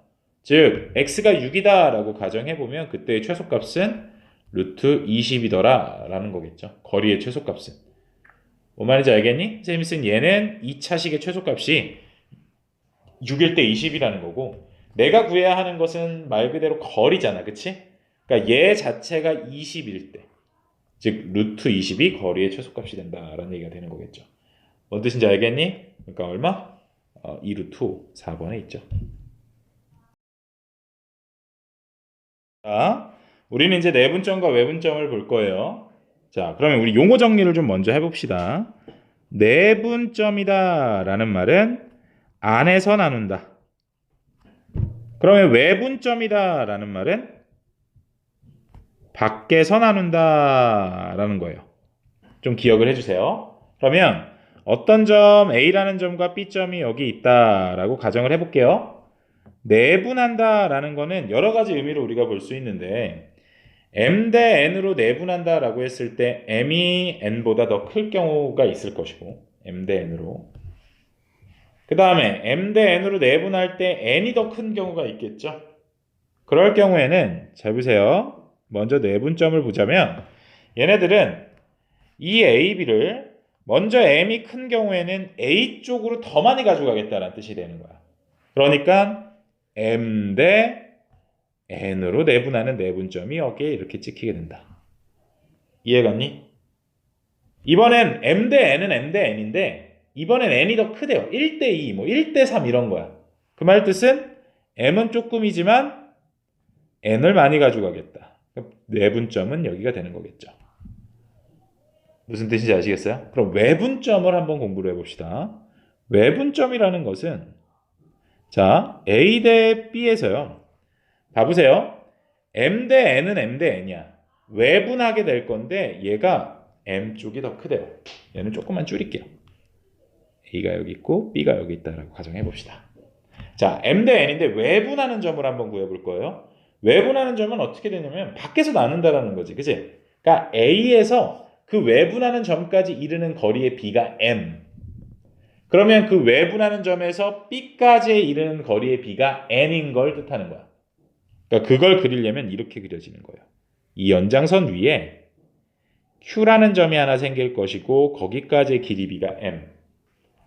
즉 x가 6이다 라고 가정해보면 그때의 최소값은 루트 20이더라 라는 거겠죠. 거리의 최소값은. 뭔 말인지 알겠니? 선생님이 쓴 얘는 2차식의 최소값이 6일 때 20이라는 거고 내가 구해야 하는 것은 말 그대로 거리잖아. 그치? 그러니까 얘 자체가 20일 때 즉 루트 20이 거리의 최소값이 된다라는 얘기가 되는 거겠죠. 뭔 뜻인지 알겠니? 그러니까 얼마? 2루트 5 4번에 있죠. 자, 우리는 이제 내분점과 외분점을 볼 거예요. 자, 그러면 우리 용어 정리를 좀 먼저 해봅시다. 내분점이다 라는 말은 안에서 나눈다. 그러면 외분점이다 라는 말은 밖에서 나눈다 라는 거예요. 좀 기억을 해주세요. 그러면 어떤 점 A라는 점과 B점이 여기 있다라고 가정을 해볼게요. 내분한다 라는 거는 여러 가지 의미로 우리가 볼 수 있는데 M 대 N으로 내분한다 라고 했을 때 M이 N보다 더 클 경우가 있을 것이고 M 대 N으로 그 다음에 M 대 N으로 내분할 때 N이 더 큰 경우가 있겠죠. 그럴 경우에는 잘 보세요. 먼저 내분점을 보자면 얘네들은 이 A, B를 먼저 M이 큰 경우에는 A 쪽으로 더 많이 가져가겠다는 뜻이 되는 거야. 그러니까 M 대 N으로 내분하는 내분점이 여기에 이렇게 찍히게 된다. 이해갔니? 이번엔 M 대 N은 M 대 N인데 이번엔 N이 더 크대요. 1 대 2, 뭐 1 대 3 이런 거야. 그 말 뜻은 M은 조금이지만 N을 많이 가져가겠다. 내분점은 여기가 되는 거겠죠. 무슨 뜻인지 아시겠어요? 그럼 외분점을 한번 공부를 해봅시다. 외분점이라는 것은 자 A 대 B에서요. 봐보세요. M 대 N은 M 대 N이야. 외분하게 될 건데 얘가 M 쪽이 더 크대요. 얘는 조금만 줄일게요. A가 여기 있고 B가 여기 있다라고 가정해봅시다. 자 M 대 N인데 외분하는 점을 한번 구해볼 거예요. 외분하는 점은 어떻게 되냐면 밖에서 나눈다라는 거지. 그치? 그러니까 A에서 그 외분하는 점까지 이르는 거리의 B가 M. 그러면 그 외분하는 점에서 B까지 이르는 거리의 B가 N인 걸 뜻하는 거야. 그러니까 그걸 그리려면 이렇게 그려지는 거예요. 이 연장선 위에 Q라는 점이 하나 생길 것이고 거기까지의 길이 B가 M.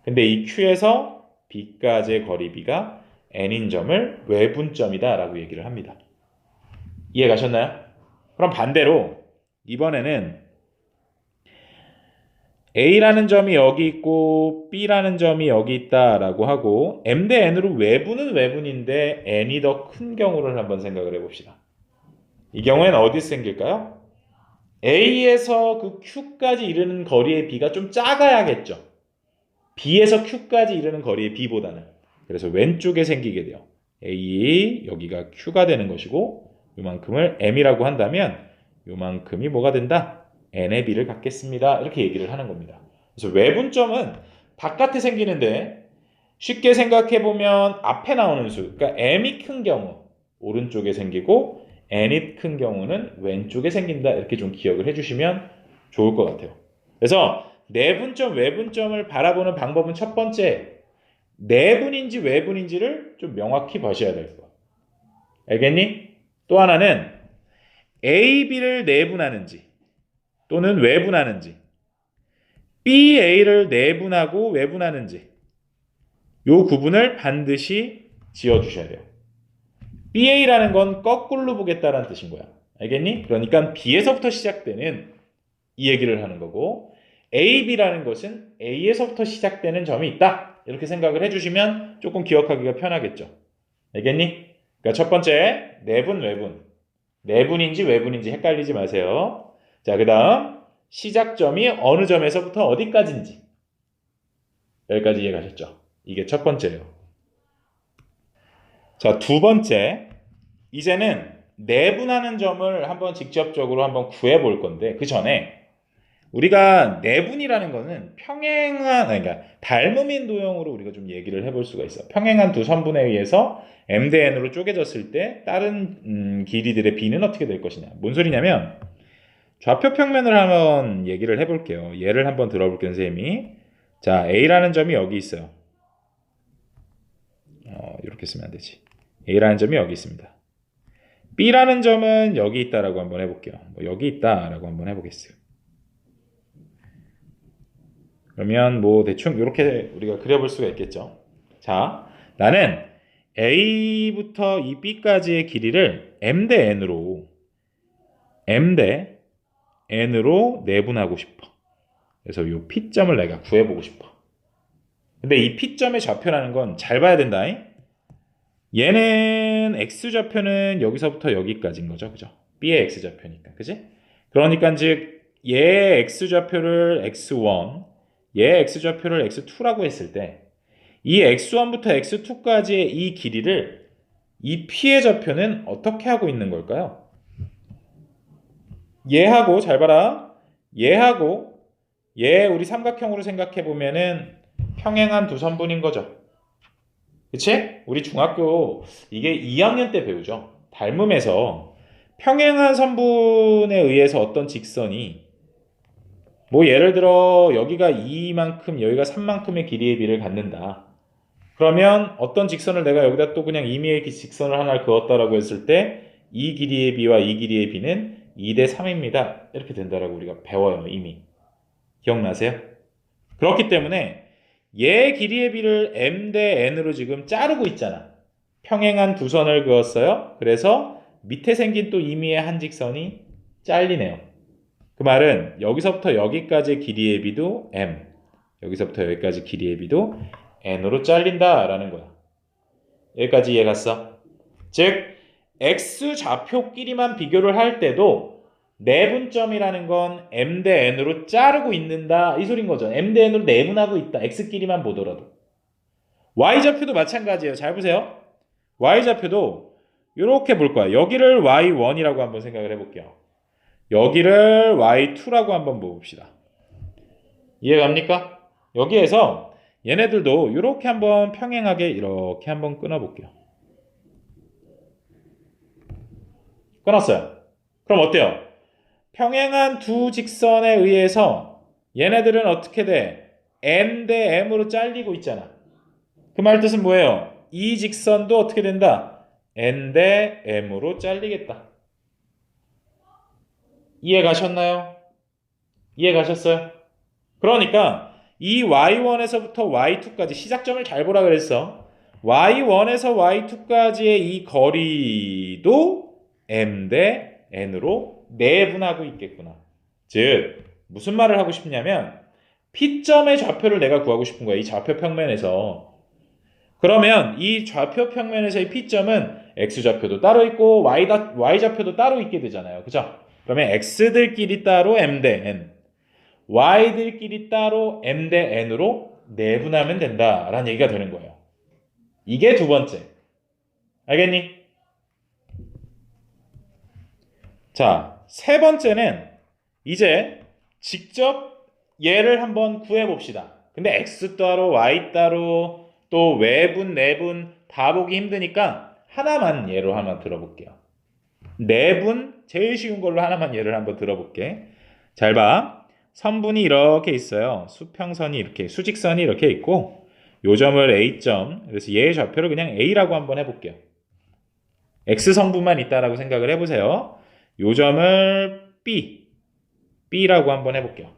근데 이 Q에서 B까지의 거리 B가 N인 점을 외분점이다 라고 얘기를 합니다. 이해 가셨나요? 그럼 반대로 이번에는 A라는 점이 여기 있고 B라는 점이 여기 있다라고 하고 M 대 N으로 외분은 외분인데 N이 더 큰 경우를 한번 생각을 해봅시다. 이 경우에는 어디서 생길까요? A에서 그 Q까지 이르는 거리의 B가 좀 작아야겠죠. B에서 Q까지 이르는 거리의 B보다는. 그래서 왼쪽에 생기게 돼요. A, 여기가 Q가 되는 것이고 요만큼을 M이라고 한다면 요만큼이 뭐가 된다? N의 B를 갖겠습니다. 이렇게 얘기를 하는 겁니다. 그래서 외분점은 바깥에 생기는데 쉽게 생각해보면 앞에 나오는 수, 그러니까 M이 큰 경우 오른쪽에 생기고 N이 큰 경우는 왼쪽에 생긴다. 이렇게 좀 기억을 해주시면 좋을 것 같아요. 그래서 내분점, 외분점을 바라보는 방법은 첫 번째, 내분인지 외분인지를 좀 명확히 보셔야 될 거야. 알겠니? 또 하나는 A, B를 내분하는지 또는 외분하는지, B, A를 내분하고 외분하는지 요 구분을 반드시 지어주셔야 돼요. BA라는 건 거꾸로 보겠다라는 뜻인 거야. 알겠니? 그러니까 B에서부터 시작되는 이 얘기를 하는 거고 AB라는 것은 A에서부터 시작되는 점이 있다. 이렇게 생각을 해주시면 조금 기억하기가 편하겠죠. 알겠니? 그러니까 첫 번째 내분, 외분. 내분인지 외분인지 헷갈리지 마세요. 자, 그 다음 시작점이 어느 점에서부터 어디까지인지 여기까지 이해가셨죠? 이게 첫 번째예요. 자, 두 번째 이제는 내분하는 점을 한번 직접적으로 한번 구해 볼 건데 그 전에 우리가 내분이라는 거는 그러니까 닮음인 도형으로 우리가 좀 얘기를 해볼 수가 있어. 평행한 두 선분에 의해서 m 대 n으로 쪼개졌을 때 다른 길이들의 b는 어떻게 될 것이냐. 뭔 소리냐면 좌표 평면을 한번 얘기를 해볼게요. 예를 한번 들어볼게요, 선생님이. 자, a라는 점이 여기 있어요. 이렇게 쓰면 안 되지. a라는 점이 여기 있습니다. b라는 점은 여기 있다라고 한번 해볼게요. 여기 있다라고 한번 해보겠어요. 그러면 대충 이렇게 우리가 그려볼 수가 있겠죠. 자, 나는 A부터 이 B까지의 길이를 M 대 N으로 내분하고 싶어. 그래서 이 P점을 내가 구해보고 싶어. 근데 이 P점의 좌표라는 건 잘 봐야 된다. 얘는 X좌표는 여기서부터 여기까지인 거죠. 그죠? B의 X좌표니까. 그지? 그러니까 즉 얘의 X좌표를 X1, 얘의 X좌표를 X2라고 했을 때 이 X1부터 X2까지의 이 길이를 이 P의 좌표는 어떻게 하고 있는 걸까요? 얘하고 잘 봐라. 얘하고 얘 우리 삼각형으로 생각해 보면은 평행한 두 선분인 거죠. 그치? 우리 중학교 이게 2학년 때 배우죠. 닮음에서 평행한 선분에 의해서 어떤 직선이 예를 들어 여기가 2만큼 여기가 3만큼의 길이의 비를 갖는다. 그러면 어떤 직선을 내가 여기다 또 그냥 임의의 직선을 하나 그었다라고 했을 때 이 길이의 비와 이 길이의 비는 2대 3입니다. 이렇게 된다라고 우리가 배워요. 이미. 기억나세요? 그렇기 때문에 얘 길이의 비를 m 대 n으로 지금 자르고 있잖아. 평행한 두 선을 그었어요. 그래서 밑에 생긴 또 임의의 한 직선이 잘리네요. 그 말은 여기서부터 여기까지의 길이의 비도 m, 여기서부터 여기까지 길이의 비도 n으로 잘린다라는 거야. 여기까지 이해 갔어? 즉 x 좌표끼리만 비교를 할 때도 내분점이라는 건 m 대 n으로 자르고 있는다 이 소린 거죠. m 대 n으로 내분하고 있다. x끼리만 보더라도. y좌표도 마찬가지예요. 잘 보세요. y좌표도 이렇게 볼 거야. 여기를 y1이라고 한번 생각을 해볼게요. 여기를 y2라고 한번 봅시다. 이해갑니까? 여기에서 얘네들도 이렇게 한번 평행하게 이렇게 한번 끊어볼게요. 끊었어요. 그럼 어때요? 평행한 두 직선에 의해서 얘네들은 어떻게 돼? n 대 m으로 잘리고 있잖아. 그 말 뜻은 뭐예요? 이 직선도 어떻게 된다? n 대 m으로 잘리겠다. 이해 가셨나요? 이해 가셨어요? 그러니까 이 y1에서부터 y2까지 시작점을 잘 보라 그랬어. y1에서 y2까지의 이 거리도 m 대 n으로 내분하고 있겠구나. 즉 무슨 말을 하고 싶냐면 P점의 좌표를 내가 구하고 싶은 거야. 이 좌표 평면에서. 그러면 이 좌표 평면에서의 P점은 X좌표도 따로 있고 Y좌표도 따로 있게 되잖아요. 그죠? 그러면 X들끼리 따로 M 대 N, Y들끼리 따로 M 대 N으로 내분하면 된다라는 얘기가 되는 거예요. 이게 두 번째. 알겠니? 자, 세 번째는 이제 직접 얘를 한번 구해봅시다. 근데 X 따로 Y 따로 또 외분, 내분 다 보기 힘드니까 하나만 예로 한번 들어볼게요. 내분 제일 쉬운 걸로 하나만 예를 한번 들어볼게. 잘 봐. 선분이 이렇게 있어요. 수평선이 이렇게 수직선이 이렇게 있고 요 점을 A점, 그래서 얘의 좌표를 그냥 A라고 한번 해볼게요. X성분만 있다라고 생각을 해보세요. 요 점을 B라고 한번 해볼게요.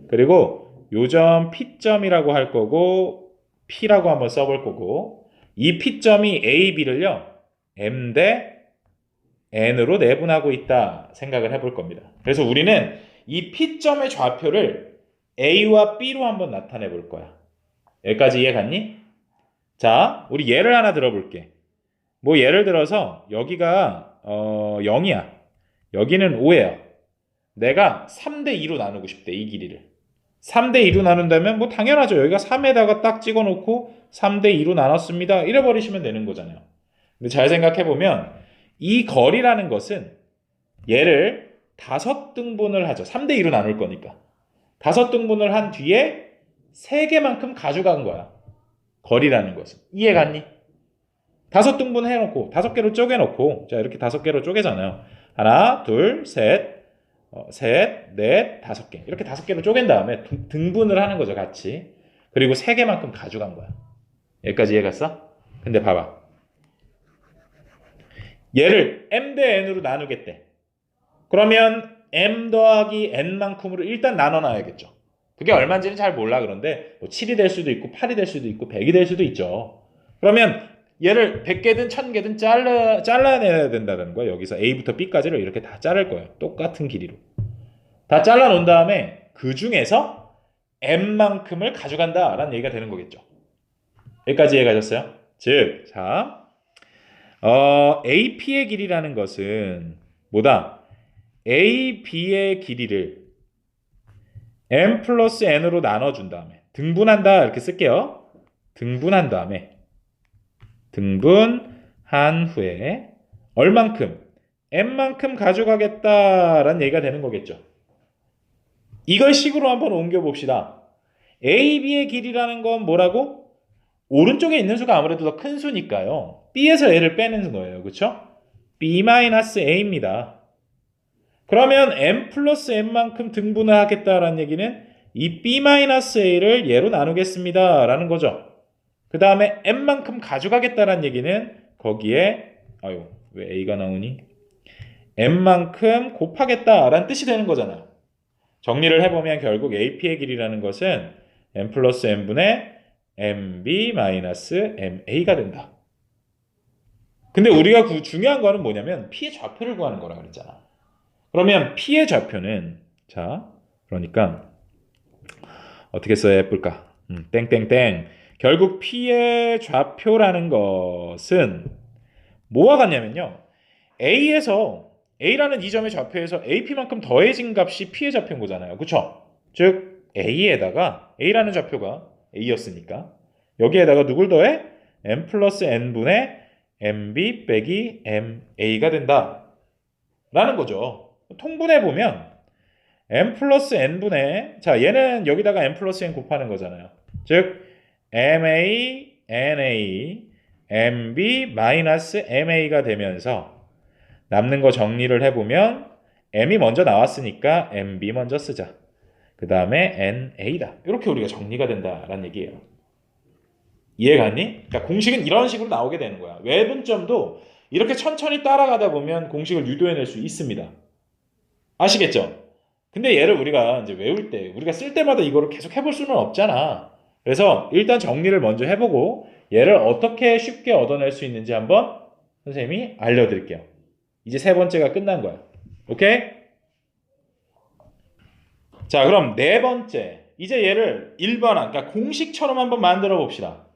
그리고 요 점 P점이라고 할 거고 P라고 한번 써볼 거고 이 P점이 A, B를요 M 대 N으로 내분하고 있다 생각을 해볼 겁니다. 그래서 우리는 이 P점의 좌표를 A와 B로 한번 나타내 볼 거야. 여기까지 이해 갔니? 자, 우리 예를 하나 들어볼게. 뭐 예를 들어서 여기가 0이야. 여기는 5예요. 내가 3대 2로 나누고 싶대, 이 길이를. 3대 2로 나눈다면 뭐 당연하죠. 여기가 3에다가 딱 찍어놓고 3대 2로 나눴습니다. 이래 버리시면 되는 거잖아요. 근데 잘 생각해보면 이 거리라는 것은 얘를 5등분을 하죠. 3대 2로 나눌 거니까. 5등분을 한 뒤에 3개만큼 가져간 거야. 거리라는 것은. 이해 갔니? 5등분 해놓고 5개로 쪼개놓고 자 이렇게 5개로 쪼개잖아요. 하나, 둘, 셋, 넷, 5개. 이렇게 5개로 쪼갠 다음에 등분을 하는 거죠. 같이. 그리고 3개만큼 가져간 거야. 여기까지 이해 갔어? 근데 봐봐. 얘를 m 대 n으로 나누겠대. 그러면 m 더하기 n만큼으로 일단 나눠놔야겠죠. 그게 얼마인지는 잘 몰라. 그런데 뭐 7이 될 수도 있고 8이 될 수도 있고 100이 될 수도 있죠. 그러면 얘를 100개든 1000개든 잘라내야 된다는 거야. 여기서 A부터 B까지를 이렇게 다 자를 거예요. 똑같은 길이로. 다 잘라놓은 다음에 그 중에서 M만큼을 가져간다라는 얘기가 되는 거겠죠. 여기까지 이해가셨어요? 즉, 자, AP의 길이라는 것은 뭐다? AB의 길이를 M 플러스 N으로 나눠준 다음에 등분한다 이렇게 쓸게요. 등분한 다음에 등분한 후에 얼만큼? M만큼 가져가겠다라는 얘기가 되는 거겠죠. 이걸 식으로 한번 옮겨봅시다. AB의 길이라는 건 뭐라고? 오른쪽에 있는 수가 아무래도 더 큰 수니까요. B에서 A를 빼는 거예요. 그렇죠? B-A입니다. 그러면 M 플러스 N만큼 등분을 하겠다라는 얘기는 이 B-A를 얘로 나누겠습니다. 라는 거죠. 그 다음에 M만큼 가져가겠다라는 얘기는 거기에 왜 A가 나오니? M만큼 곱하겠다라는 뜻이 되는 거잖아요. 정리를 해보면 결국 AP의 길이라는 것은 M 플러스 N분의 MB-MA가 된다. 근데 우리가 중요한 거는 뭐냐면 P의 좌표를 구하는 거라 그랬잖아. 그러면 P의 좌표는 자 그러니까 어떻게 써야 예쁠까? 땡땡땡. 결국 P의 좌표라는 것은 뭐와 같냐면요. A라는 이 점의 좌표에서 AP만큼 더해진 값이 P의 좌표인 거잖아요. 그렇죠? 즉 A에다가 A라는 좌표가 A였으니까 여기에다가 누굴 더해? M 플러스 N분의 MB 빼기 MA가 된다. 라는 거죠. 통분해보면 M 플러스 N분의 자 얘는 여기다가 M 플러스 N 곱하는 거잖아요. 즉 MA, NA, MB 마이너스 MA가 되면서 남는 거 정리를 해보면 M이 먼저 나왔으니까 MB 먼저 쓰자. 그 다음에 NA다. 이렇게 우리가 정리가 된다라는 얘기예요. 이해갔니? 그러니까 공식은 이런 식으로 나오게 되는 거야. 외분점도 이렇게 천천히 따라가다 보면 공식을 유도해낼 수 있습니다. 아시겠죠? 근데 얘를 우리가 이제 외울 때, 우리가 쓸 때마다 이거를 계속 해볼 수는 없잖아. 그래서 일단 정리를 먼저 해보고 얘를 어떻게 쉽게 얻어낼 수 있는지 한번 선생님이 알려드릴게요. 이제 3번째가 끝난 거야. 오케이? 자, 그럼 4번째. 이제 얘를 일반화, 그러니까 공식처럼 한번 만들어 봅시다.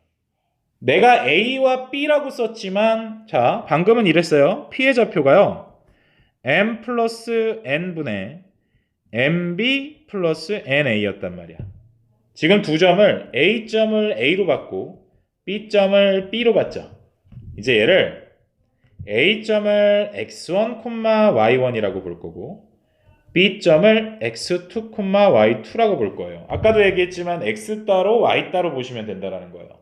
내가 A와 B라고 썼지만 자 방금은 이랬어요. P의 좌표가요. M 플러스 N분의 MB 플러스 NA였단 말이야. 지금 두 점을 A점을 A로 받고 B점을 B로 받죠. 이제 얘를 A점을 X1, Y1이라고 볼 거고 B점을 X2, Y2라고 볼 거예요. 아까도 얘기했지만 X 따로 Y 따로 보시면 된다는 거예요.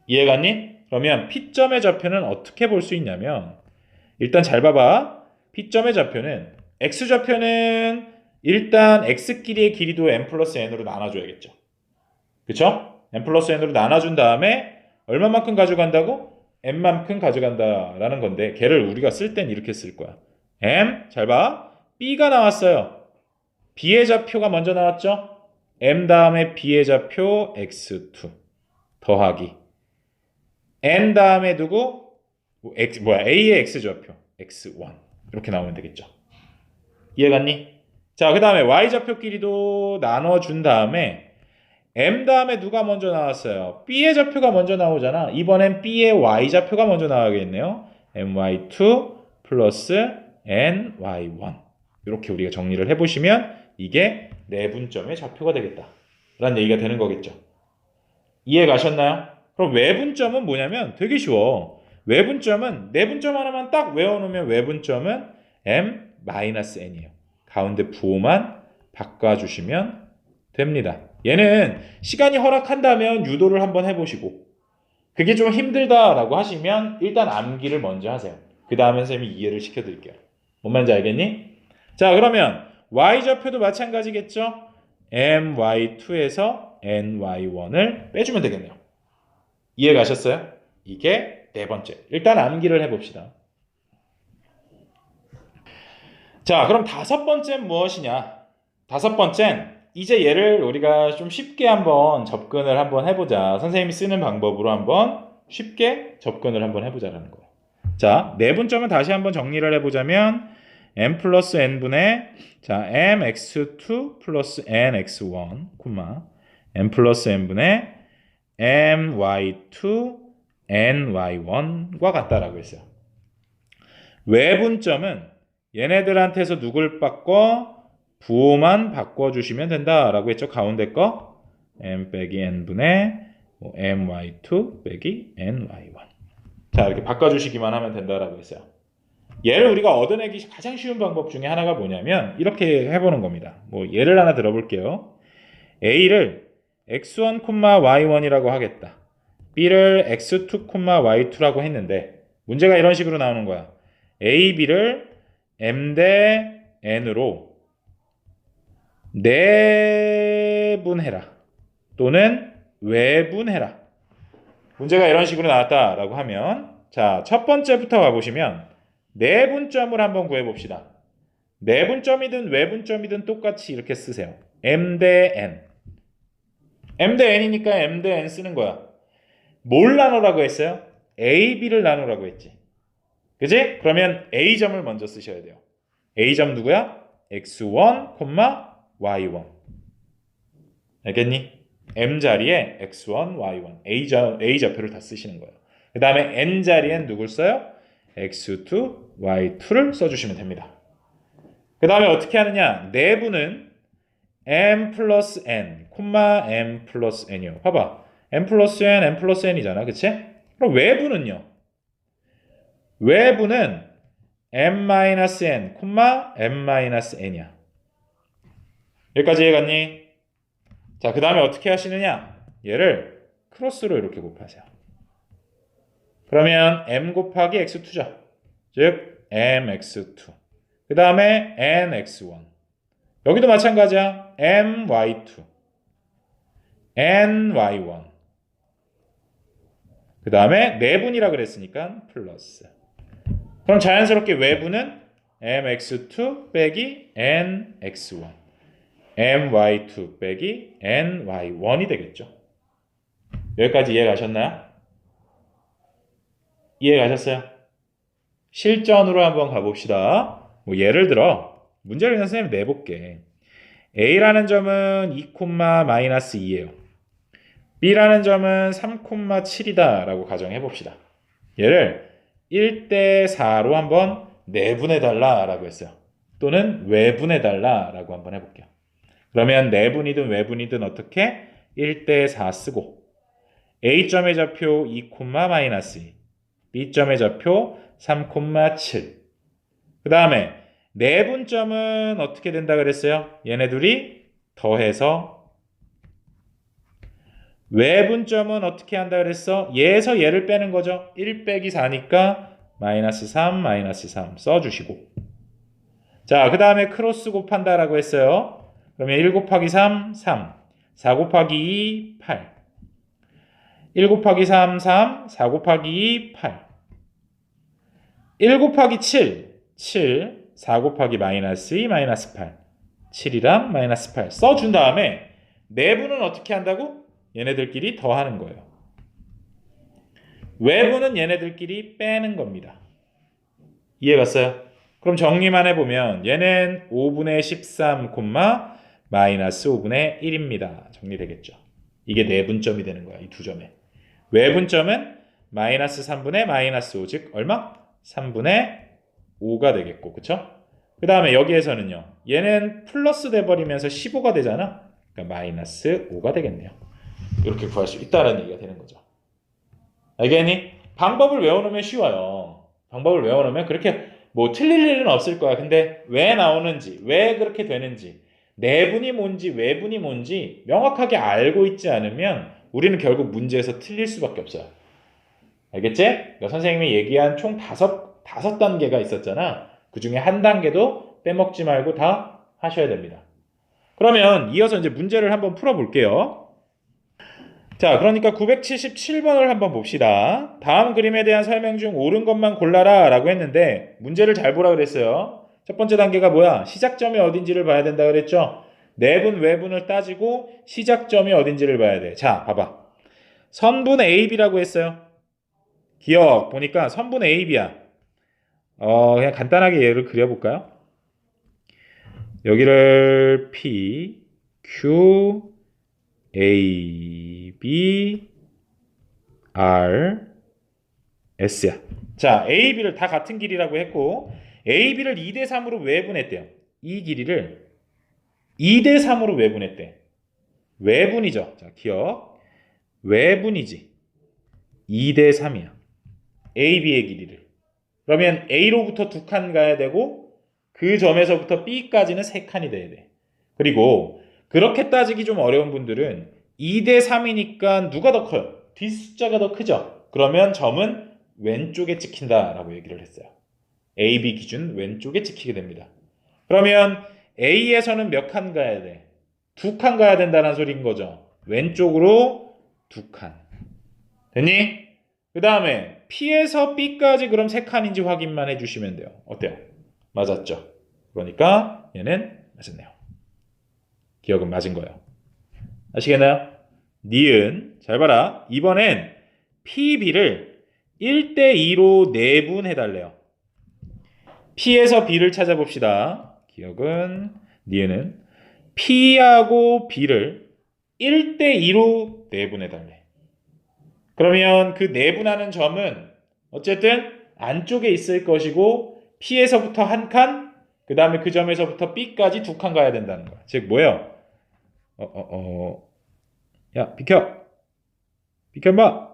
이해갔니? 그러면 P점의 좌표는 어떻게 볼 수 있냐면 일단 잘 봐봐. P점의 좌표는 X좌표는 일단 X끼리의 길이도 M 플러스 N으로 나눠줘야겠죠. 그쵸? M 플러스 N으로 나눠준 다음에 얼마만큼 가져간다고? M만큼 가져간다라는 건데 걔를 우리가 쓸 땐 이렇게 쓸 거야. m, 잘 봐. b가 나왔어요. b의 좌표가 먼저 나왔죠? m 다음에 b의 좌표 x2 더하기 n 다음에 누구? a의 x좌표 x1 이렇게 나오면 되겠죠. 이해갔니? 자, 그 다음에 y좌표끼리도 나눠준 다음에 m 다음에 누가 먼저 나왔어요? b의 좌표가 먼저 나오잖아. 이번엔 b의 y좌표가 먼저 나와야겠네요. my2 플러스 ny1 이렇게 우리가 정리를 해보시면 이게 내분점의 좌표가 되겠다 라는 얘기가 되는 거겠죠. 이해 가셨나요? 그럼 외분점은 뭐냐면 되게 쉬워. 외분점은 내분점 하나만 딱 외워놓으면 외분점은 m-n이에요. 가운데 부호만 바꿔주시면 됩니다. 얘는 시간이 허락한다면 유도를 한번 해보시고 그게 좀 힘들다라고 하시면 일단 암기를 먼저 하세요. 그 다음에 쌤이 이해를 시켜드릴게요. 뭔 말인지 알겠니? 자, 그러면 y좌표도 마찬가지겠죠? my2에서 ny1을 빼주면 되겠네요. 이해 가셨어요? 이게 네 번째. 일단 암기를 해봅시다. 자, 그럼 다섯 번째는 무엇이냐? 다섯 번째는 이제 얘를 우리가 좀 쉽게 한번 접근을 한번 해보자. 선생님이 쓰는 방법으로 한번 쉽게 접근을 한번 해보자라는 거예요. 자, 내분점은 다시 한번 정리를 해보자면 m 플러스 n분의 자 mx2 플러스 nx1 m 플러스 n분의 my2 ny1과 같다라고 했어요. 외분점은 얘네들한테서 누굴 바꿔? 부호만 바꿔주시면 된다라고 했죠. 가운데 거 m 빼기 n분의 my2 빼기 ny1 자, 이렇게 바꿔주시기만 하면 된다라고 했어요. 얘를 우리가 얻어내기 가장 쉬운 방법 중에 하나가 뭐냐면 이렇게 해보는 겁니다. 뭐 예를 하나 들어볼게요. A를 x1, y1이라고 하겠다. B를 x2, y2라고 했는데 문제가 이런 식으로 나오는 거야. A, B를 m 대 n으로 내분해라 또는 외분해라. 문제가 이런 식으로 나왔다라고 하면 자, 첫 번째부터 가보시면 내분점을 한번 구해봅시다. 내분점이든 외분점이든 똑같이 이렇게 쓰세요. m 대 n. m 대 n이니까 m 대 n 쓰는 거야. 뭘 나누라고 했어요? a, b를 나누라고 했지. 그지? 그러면 a점을 먼저 쓰셔야 돼요. a점 누구야? x1, y1. 알겠니? m 자리에 x1, y1, a좌표를 다 쓰시는 거예요. 그 다음에 n 자리엔 누굴 써요? x2, y2를 써주시면 됩니다. 그 다음에 어떻게 하느냐? 내분은 m 플러스 n, m 플러스 n이요. 봐봐. m 플러스 n, m 플러스 n이잖아. 그치? 그럼 외분은요? 외분은 m 마이너스 n, m 마이너스 n이야. 여기까지 이해갔니? 자, 그 다음에 어떻게 하시느냐? 얘를 크로스로 이렇게 곱하세요. 그러면 m 곱하기 x2죠. 즉 mx2. 그 다음에 nx1. 여기도 마찬가지야. my2. ny1. 그 다음에 내분이라 그랬으니까 플러스. 그럼 자연스럽게 외분은 mx2 빼기 nx1. my2 빼기 ny1이 되겠죠. 여기까지 이해 가셨나요? 이해 가셨어요? 실전으로 한번 가봅시다. 뭐 예를 들어 문제를 그냥 선생님이 내볼게. A라는 점은 2,-2예요. B라는 점은 3,7이다 라고 가정해 봅시다. 얘를 1대 4로 한번 내분해달라 라고 했어요. 또는 외분해달라 라고 한번 해볼게요. 그러면 내분이든 외분이든 어떻게? 1대 4 쓰고 A점의 좌표 2,-2, B점의 좌표 3,7. 그 다음에 내분점은 어떻게 된다 그랬어요? 얘네 둘이 더해서 외분점은 어떻게 한다 그랬어? 얘에서 얘를 빼는 거죠. 1 빼기 4니까 마이너스 3, 마이너스 3 써주시고 자, 그 다음에 크로스 곱한다라고 했어요. 그러면 1 곱하기 3, 3 4 곱하기 2, 8 1 곱하기 3, 3 4 곱하기 2, 8 1 곱하기 7, 7 4 곱하기 마이너스 2 마이너스 8 7이랑 마이너스 8 써준 다음에 내분은 어떻게 한다고? 얘네들끼리 더하는 거예요. 외분은 얘네들끼리 빼는 겁니다. 이해갔어요? 그럼 정리만 해보면 얘는 5분의 13, 마이너스 5분의 1입니다. 정리되겠죠? 이게 내분점이 되는 거야. 이 두 점에. 외분점은 마이너스 3분의 마이너스 5, 즉 얼마? 3분의 5가 되겠고, 그쵸? 그 다음에 여기에서는요. 얘는 플러스 돼버리면서 15가 되잖아. 그러니까 마이너스 5가 되겠네요. 이렇게 구할 수 있다는 얘기가 되는 거죠. 알겠니? 방법을 외워놓으면 쉬워요. 방법을 외워놓으면 그렇게 뭐 틀릴 일은 없을 거야. 근데 왜 나오는지, 왜 그렇게 되는지, 내분이 뭔지, 외분이 뭔지 명확하게 알고 있지 않으면 우리는 결국 문제에서 틀릴 수밖에 없어요. 알겠지? 그러니까 선생님이 얘기한 총 다섯 단계가 있었잖아. 그 중에 한 단계도 빼먹지 말고 다 하셔야 됩니다. 그러면 이어서 이제 문제를 한번 풀어볼게요. 자, 그러니까 977번을 한번 봅시다. 다음 그림에 대한 설명 중 옳은 것만 골라라 라고 했는데 문제를 잘 보라 그랬어요. 첫 번째 단계가 뭐야? 시작점이 어딘지를 봐야 된다 그랬죠? 내분, 외분을 따지고 시작점이 어딘지를 봐야 돼. 자, 봐봐. 선분 AB라고 했어요. 기억 보니까 선분 AB야. 그냥 간단하게 얘를 그려볼까요? 여기를 P, Q, A, B, R, S야. 자, A, B를 다 같은 길이라고 했고 A, B를 2대 3으로 외분했대요. 이 길이를 2대 3으로 외분했대. 외분이죠. 자, 기억. 외분이지. 2대 3이야. A, B의 길이를. 그러면 A로부터 2칸 가야 되고 그 점에서부터 B까지는 3칸이 돼야 돼. 그리고 그렇게 따지기 좀 어려운 분들은 2대 3이니까 누가 더 커요? 뒷숫자가 더 크죠? 그러면 점은 왼쪽에 찍힌다라고 얘기를 했어요. A, B 기준 왼쪽에 찍히게 됩니다. 그러면 A에서는 몇 칸 가야 돼? 2칸 가야 된다는 소리인 거죠. 왼쪽으로 2칸. 됐니? 그 다음에 P에서 B까지 그럼 3칸인지 확인만 해주시면 돼요. 어때요? 맞았죠? 그러니까 얘는 맞았네요. 기억은 맞은 거예요. 아시겠나요? 니은 잘 봐라. 이번엔 PB를 1대2로 내분해달래요. P에서 B를 찾아봅시다. 기억은 니은은 P하고 B를 1대2로 내분해달래. 그러면 그 내분하는 점은 어쨌든 안쪽에 있을 것이고 P에서부터 한 칸, 그 다음에 그 점에서부터 B까지 2칸 가야 된다는 거야. 즉 뭐예요? 야, 비켜 임마.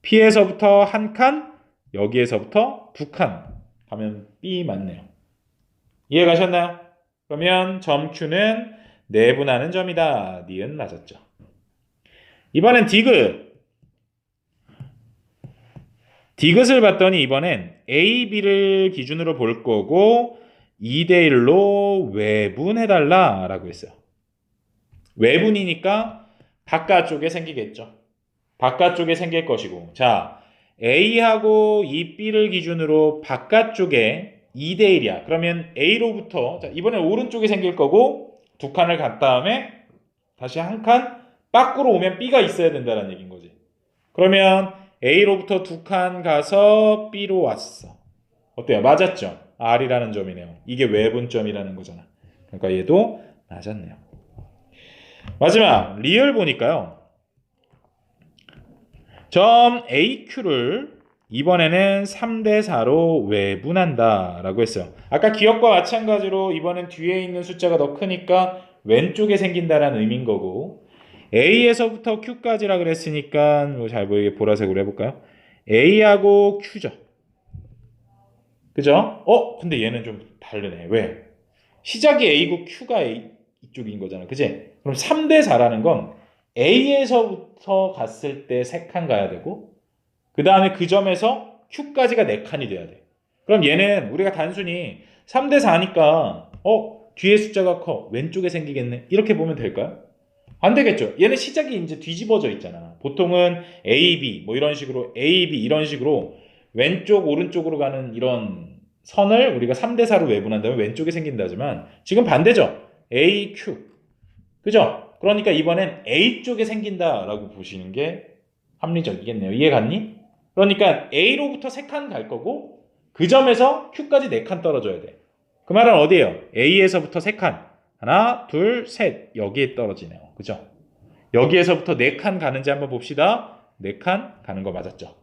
P에서부터 한 칸, 여기에서부터 2칸 가면 B 맞네요. 이해 가셨나요? 그러면 점 Q는 내분하는 점이다. 니은 맞았죠. 이번엔 디귿. 디귿을 봤더니 이번엔 A, B를 기준으로 볼 거고 2대1로 외분해달라 라고 했어요. 외분이니까 바깥쪽에 생기겠죠. 바깥쪽에 생길 것이고 자 A하고 이 B를 기준으로 바깥쪽에 2대1이야. 그러면 A로부터 자, 이번엔 오른쪽에 생길 거고 2칸을 간 다음에 다시 한 칸 밖으로 오면 B가 있어야 된다는 얘기인 거지. 그러면 A로부터 2칸 가서 B로 왔어. 어때요? 맞았죠? R이라는 점이네요. 이게 외분점이라는 거잖아. 그러니까 얘도 맞았네요. 마지막 리을 보니까요. 점 AQ를 이번에는 3대4로 외분한다 라고 했어요. 아까 기억과 마찬가지로 이번엔 뒤에 있는 숫자가 더 크니까 왼쪽에 생긴다라는 의미인 거고 A에서부터 Q까지라 그랬으니까 뭐 잘 보이게 보라색으로 해볼까요? A하고 Q죠. 그죠? 근데 얘는 좀 다르네. 왜? 시작이 A고 Q가 이쪽인 거잖아. 그지? 그럼 3대4라는 건 A에서부터 갔을 때 3칸 가야 되고 그 다음에 그 점에서 Q까지가 4칸이 돼야 돼. 그럼 얘는 우리가 단순히 3대4니까 뒤에 숫자가 커. 왼쪽에 생기겠네. 이렇게 보면 될까요? 안 되겠죠. 얘는 시작이 이제 뒤집어져 있잖아. 보통은 A, B 뭐 이런 식으로 A, B 이런 식으로 왼쪽 오른쪽으로 가는 이런 선을 우리가 3대 4로 외분한다면 왼쪽에 생긴다지만 지금 반대죠. AQ. 그죠? 그러니까 이번엔 A쪽에 생긴다라고 보시는 게 합리적이겠네요. 이해 갔니? 그러니까 A로부터 3칸 갈 거고 그 점에서 Q까지 4칸 떨어져야 돼. 그 말은 어디예요? A에서부터 3칸. 하나, 둘, 셋. 여기에 떨어지네요. 그죠? 여기에서부터 4칸 가는지 한번 봅시다. 4칸 가는 거 맞았죠?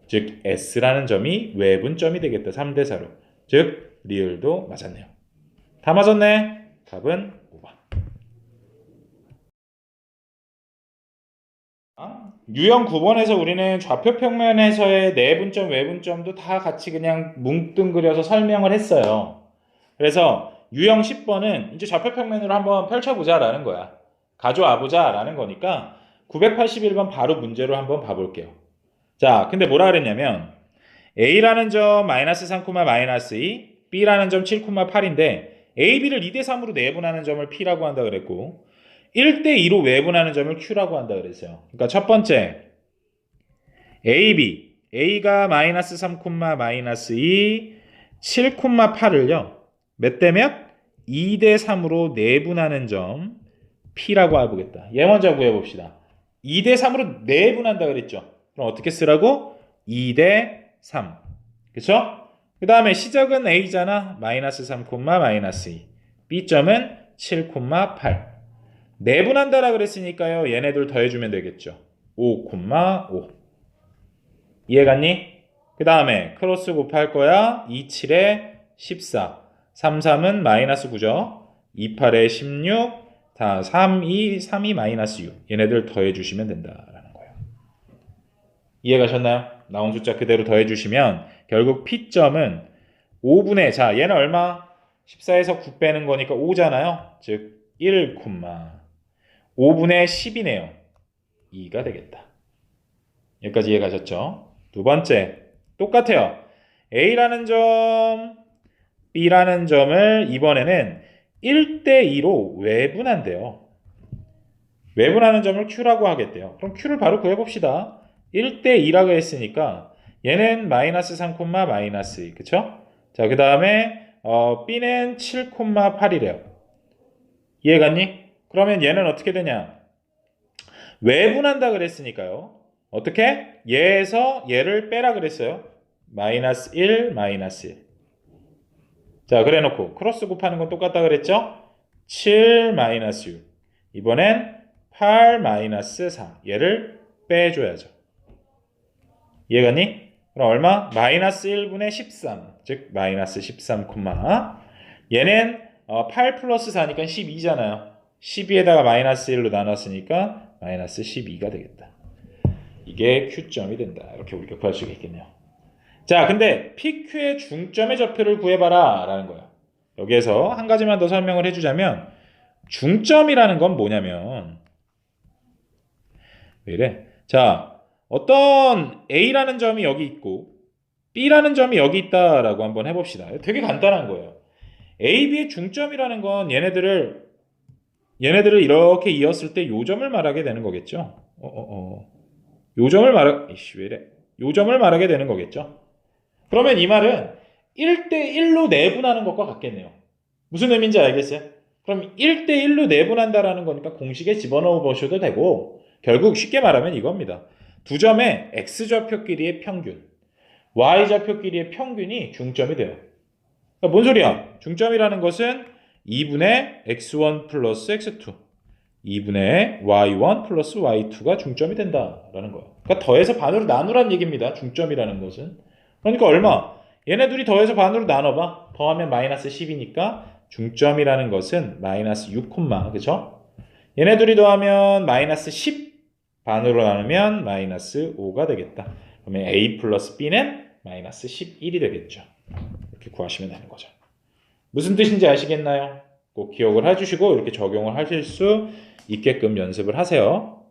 즉 S라는 점이 외분점이 되겠다. 3대 4로. 즉 리을도 맞았네요. 다 맞았네. 답은 5번. 유형 9번에서 우리는 좌표 평면에서의 내분점, 외분점도 다 같이 그냥 뭉뚱그려서 설명을 했어요. 그래서 유형 10번은 이제 좌표 평면으로 한번 펼쳐보자라는 거야. 가져와보자라는 거니까 981번 바로 문제로 한번 봐볼게요. 자, 근데 뭐라 그랬냐면 A라는 점 마이너스 3, 마이너스 2, B라는 점 7, 8인데 A, B를 2대 3으로 내분하는 점을 P라고 한다 그랬고 1대 2로 외분하는 점을 Q라고 한다 그랬어요. 그러니까 첫 번째 A, B, A가 마이너스 3, 마이너스 2, 7, 8을요. 몇 대 몇? 2대 3으로 내분하는 점 P라고 해보겠다. 얘 먼저 구해봅시다. 2대 3으로 내분한다 그랬죠. 그럼 어떻게 쓰라고? 2대 3. 그쵸? 그 다음에 시작은 A잖아. 마이너스 3, 마이너스 2. B점은 7, 8. 내분한다라 그랬으니까요. 얘네들 더해주면 되겠죠. 5, 5. 이해갔니? 그 다음에 크로스 곱할 거야. 2, 7에 14. 3, 3은 마이너스 9죠. 2, 8에 16. 다 3, 2 마이너스 6. 얘네들 더해주시면 된다라는 거예요. 이해가셨나요? 나온 숫자 그대로 더해주시면 결국 P점은 5분의 자 얘는 얼마? 14에서 9 빼는 거니까 5잖아요. 즉 1, 5분의 10이네요. 2가 되겠다. 여기까지 이해가셨죠? 두 번째 똑같아요. A라는 점, B라는 점을 이번에는 1대 2로 외분한대요. 외분하는 점을 Q라고 하겠대요. 그럼 Q를 바로 구해봅시다. 1대 2라고 했으니까 얘는 마이너스 3, 마이너스 2. 그쵸? 자, 그 다음에 B는 7, 8이래요. 이해갔니? 그러면 얘는 어떻게 되냐? 외분한다 그랬으니까요. 어떻게? 얘에서 얘를 빼라 그랬어요. 마이너스 1, 마이너스 1. 자, 그래 놓고 크로스 곱하는 건 똑같다 그랬죠? 7, 마이너스 6. 이번엔 8, 마이너스 4. 얘를 빼줘야죠. 이해갔니? 그럼 얼마? 마이너스 1분의 13. 즉 마이너스 13, 얘는 8 플러스 4니까 12잖아요. 12에다가 마이너스 1로 나눴으니까 마이너스 12가 되겠다. 이게 Q점이 된다. 이렇게 우리가 구할 수가 있겠네요. 자, 근데 PQ의 중점의 좌표를 구해봐라 라는 거예요. 여기에서 한 가지만 더 설명을 해주자면 중점이라는 건 뭐냐면 왜 이래? 자, 어떤 A라는 점이 여기 있고 B라는 점이 여기 있다라고 한번 해봅시다. 되게 간단한 거예요. A, B의 중점이라는 건 얘네들을 이렇게 이었을 때 요점을 말하게 되는 거겠죠. 요점을 말하게 되는 거겠죠. 그러면 이 말은 1대 1로 내분하는 것과 같겠네요. 무슨 의미인지 알겠어요? 그럼 1대 1로 내분한다라는 거니까 공식에 집어넣어 보셔도 되고 결국 쉽게 말하면 이겁니다. 두 점의 x좌표끼리의 평균, y좌표끼리의 평균이 중점이 돼요. 그러니까 뭔 소리야? 중점이라는 것은 2분의 x1 플러스 x2 2분의 y1 플러스 y2가 중점이 된다라는 거예요. 그러니까 더해서 반으로 나누란 얘기입니다. 중점이라는 것은. 그러니까 얼마? 얘네 둘이 더해서 반으로 나눠봐. 더하면 마이너스 10이니까 중점이라는 것은 마이너스 6, 그죠? 얘네 둘이 더하면 마이너스 10 반으로 나누면 마이너스 5가 되겠다. 그러면 A 플러스 B는 마이너스 11이 되겠죠. 이렇게 구하시면 되는 거죠. 무슨 뜻인지 아시겠나요? 꼭 기억을 해주시고 이렇게 적용을 하실 수 있게끔 연습을 하세요.